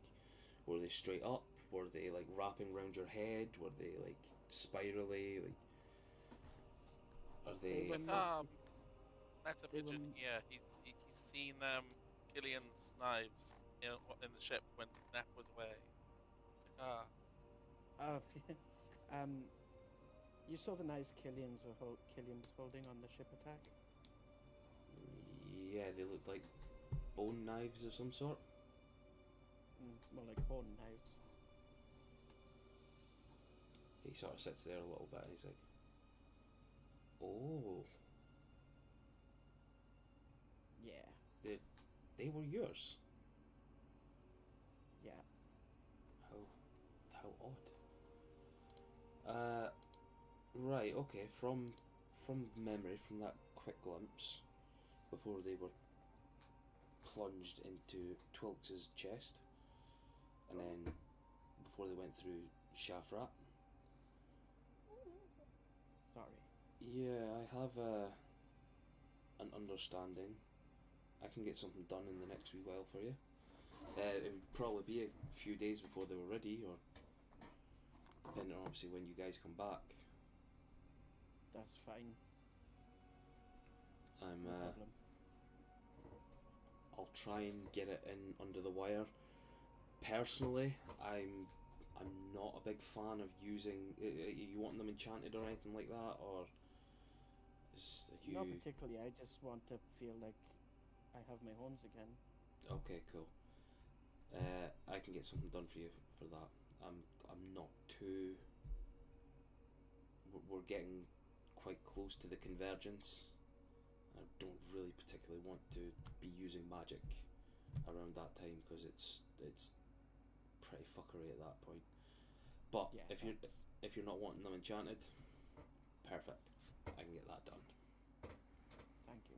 Were they straight up? Were they like wrapping around your head? Were they like spirally? Like, are they? That's a pigeon here. He's seen Killian's knives in the ship when Nat was away. You saw the knives Killian was holding on the ship attack? Yeah, they looked like bone knives of some sort. More like horn knives. He sort of sits there a little bit and he's like, oh. Yeah. They were yours? Yeah. How odd. Right, okay, from memory, from that quick glimpse, before they were plunged into Twilks's chest, and then before they went through Shafrat. Sorry. Yeah, I have an understanding. I can get something done in the next wee while for you. It would probably be a few days before they were ready, or depending on obviously when you guys come back. That's fine. No problem. I'll try and get it in under the wire. Personally, I'm not a big fan of using. You want them enchanted or anything like that, or is you? Not particularly. I just want to feel like I have my horns again. Okay, cool. I can get something done for you for that. I'm not too. We're getting quite close to the convergence. I don't really particularly want to be using magic around that time because it's pretty fuckery at that point. But Yeah, if you're not wanting them enchanted, perfect. I can get that done. Thank you.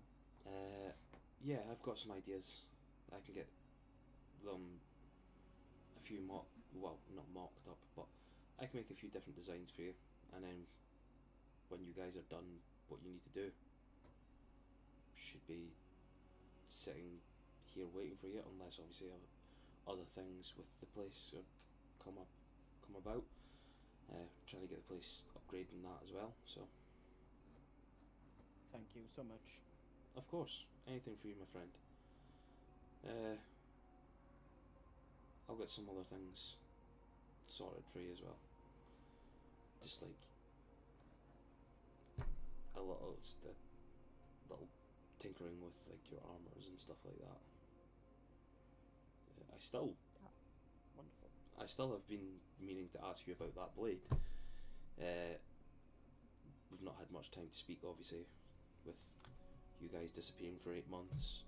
Yeah, I've got some ideas. I can get them a few not mocked up, but I can make a few different designs for you, and then when you guys are done what you need to do, should be sitting here waiting for you, unless obviously other things with the place come about. Trying to get the place upgraded and that as well, so Thank you so much. of course, anything for you, my friend. I'll get some other things sorted for you as well. Just like a little tinkering with like your armors and stuff like that. Wonderful. I still have been meaning to ask you about that blade. We've not had much time to speak, obviously, with you guys disappearing for 8 months,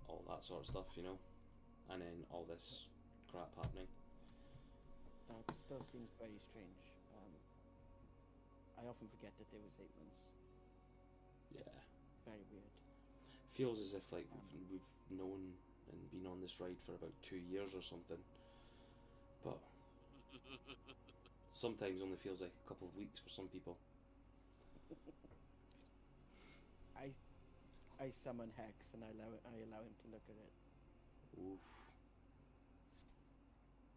all that sort of stuff, you know, and then all this crap happening. That still seems very strange. I often forget that it was 8 months. Yeah, Very weird. feels as if like we've known and been on this ride for about 2 years or something, but sometimes only feels like a couple of weeks for some people. I summon Hex and I allow him to look at it. Oof.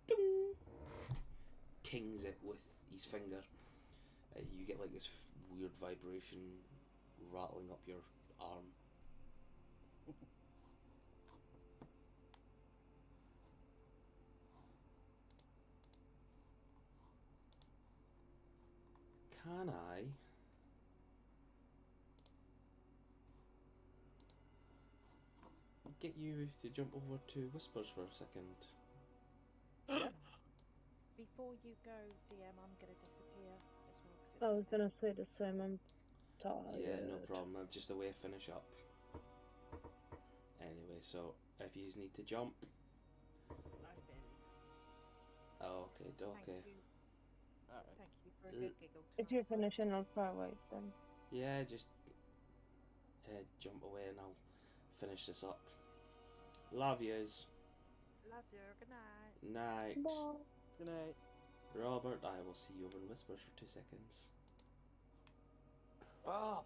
Ding! Tings it with his finger. You get like this weird vibration rattling up your arm. Can I get you to jump over to Whispers for a second? Before you go, DM, I'm gonna disappear as well. 'Cause it's I was gonna say the same. I'm tired. Yeah, no problem. I'm just away to finish up. Anyway, so if you need to jump. I've been. Okay, okay. Thank you. Alright. Thank you for a good giggle If tonight. you're finishing, I'll far away then. Yeah, just jump away and I'll finish this up. Love yous. Love you. Good night. Night. Bye. Good night. Robert, I will see you over in Whispers for 2 seconds. Oh,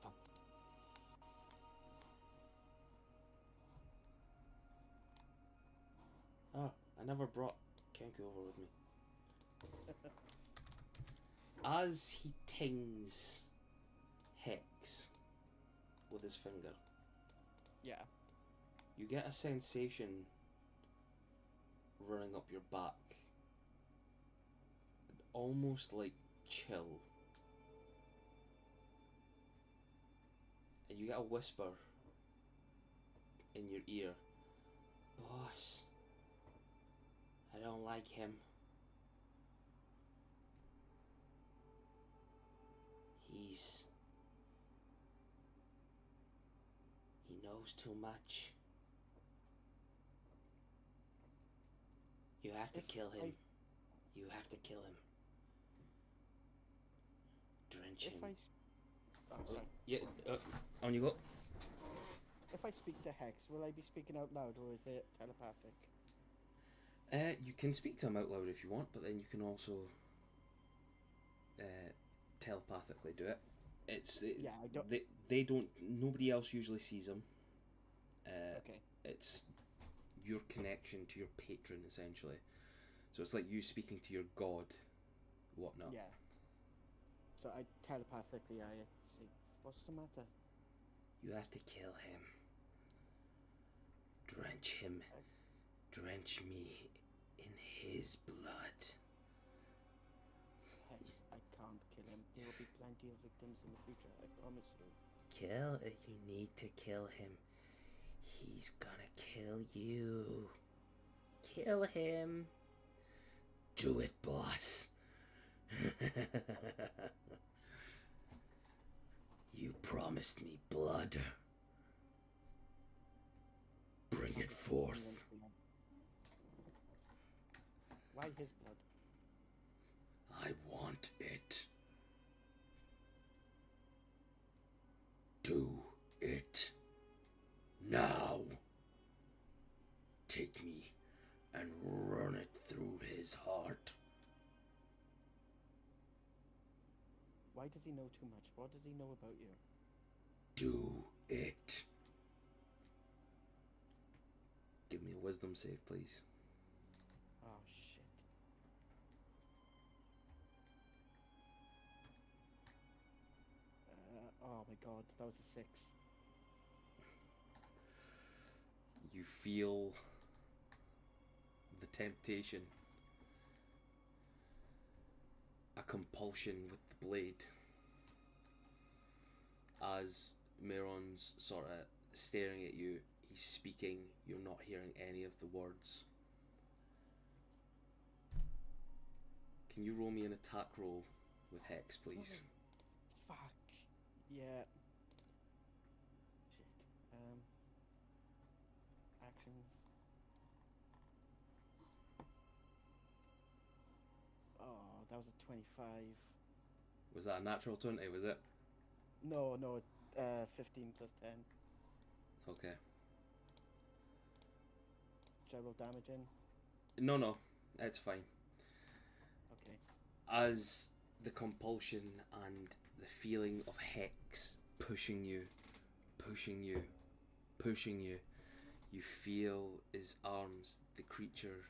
Oh, I never brought Kenku over with me. As he tings Hex with his finger, Yeah. you get a sensation running up your back, almost like chill. And you get a whisper in your ear, "Boss, I don't like him. He knows too much. You have to kill him. You have to kill him. Drench him." Oh, sorry. Yeah, on you go. If I speak to Hex, will I be speaking out loud or is it telepathic? You can speak to him out loud if you want, but then you can also telepathically do it. Yeah, I don't. They don't. Nobody else usually sees him. Okay. It's your connection to your patron essentially. So it's like you speaking to your god, whatnot. Yeah. So I telepathically say, what's the matter? You have to kill him. Drench him. Drench me in his blood. Hex, I can't kill him. There will be plenty of victims in the future, I promise you. You need to kill him. He's gonna kill you. Kill him. Do it, boss. You promised me blood. Bring it forth. Why his blood? I want it. Do it now. Take me and run it through his heart. Why does he know too much? What does he know about you? Do it. Give me a wisdom save, please. Oh, shit. Oh my god, that was a 6. You feel the temptation, a compulsion with the blade, as Miron's sort of staring at you. He's speaking, you're not hearing any of the words. Can you roll me an attack roll with Hex, please? Oh, fuck. Yeah. Shit. Actions. Oh, that was a 25. Was that a natural 20, was it? No, 15 plus 10. Okay. Should I roll damage in? No, it's fine. Okay. As the compulsion and the feeling of Hex pushing you, pushing you. You feel his arms, the creature,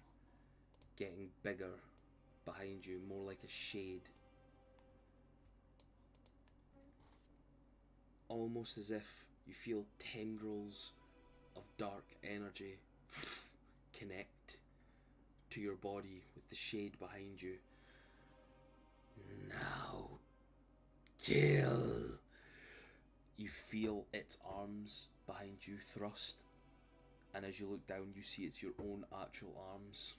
getting bigger behind you, more like a shade. Almost as if you feel tendrils of dark energy connect to your body with the shade behind you. Now, kill! You feel its arms behind you thrust, and as you look down, you see it's your own actual arms.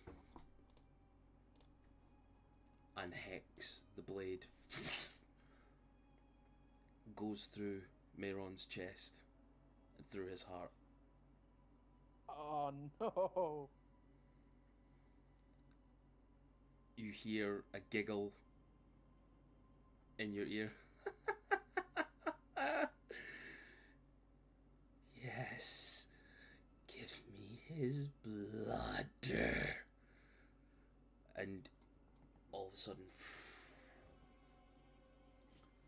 And Hex, the blade, goes through Mehron's chest and through his heart. Oh no! You hear a giggle in your ear. Yes, give me his blood. And all of a sudden,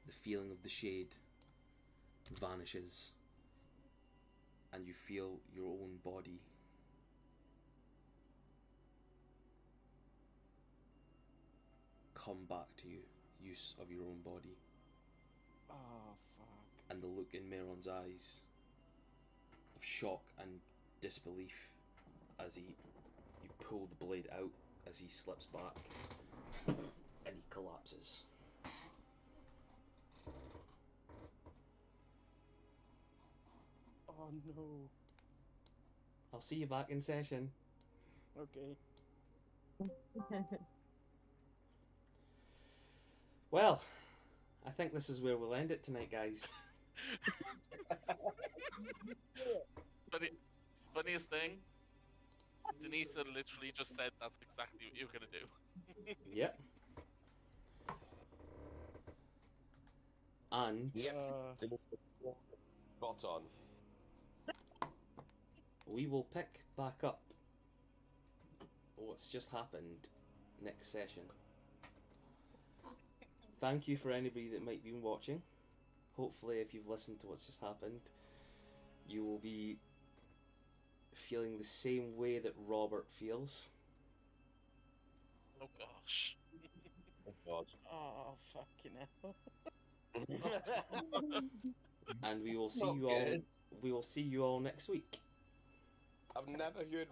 the feeling of the shade vanishes, and you feel your own body come back to you, use of your own body. Oh fuck. And the look in Mehron's eyes of shock and disbelief as you pull the blade out, as he slips back and he collapses. Oh no. I'll see you back in session. Okay. Well, I think this is where we'll end it tonight, guys. Funniest thing, Denise literally just said that's exactly what you're gonna do. Yep. And Yep. Spot on. we will pick back up what's just happened next session. Thank you for anybody that might be watching. Hopefully, if you've listened to what's just happened, you will be feeling the same way that Robert feels. Oh gosh. Oh God. Oh fucking hell. And we will It's see not you all. good. We will see you all next week. I've never heard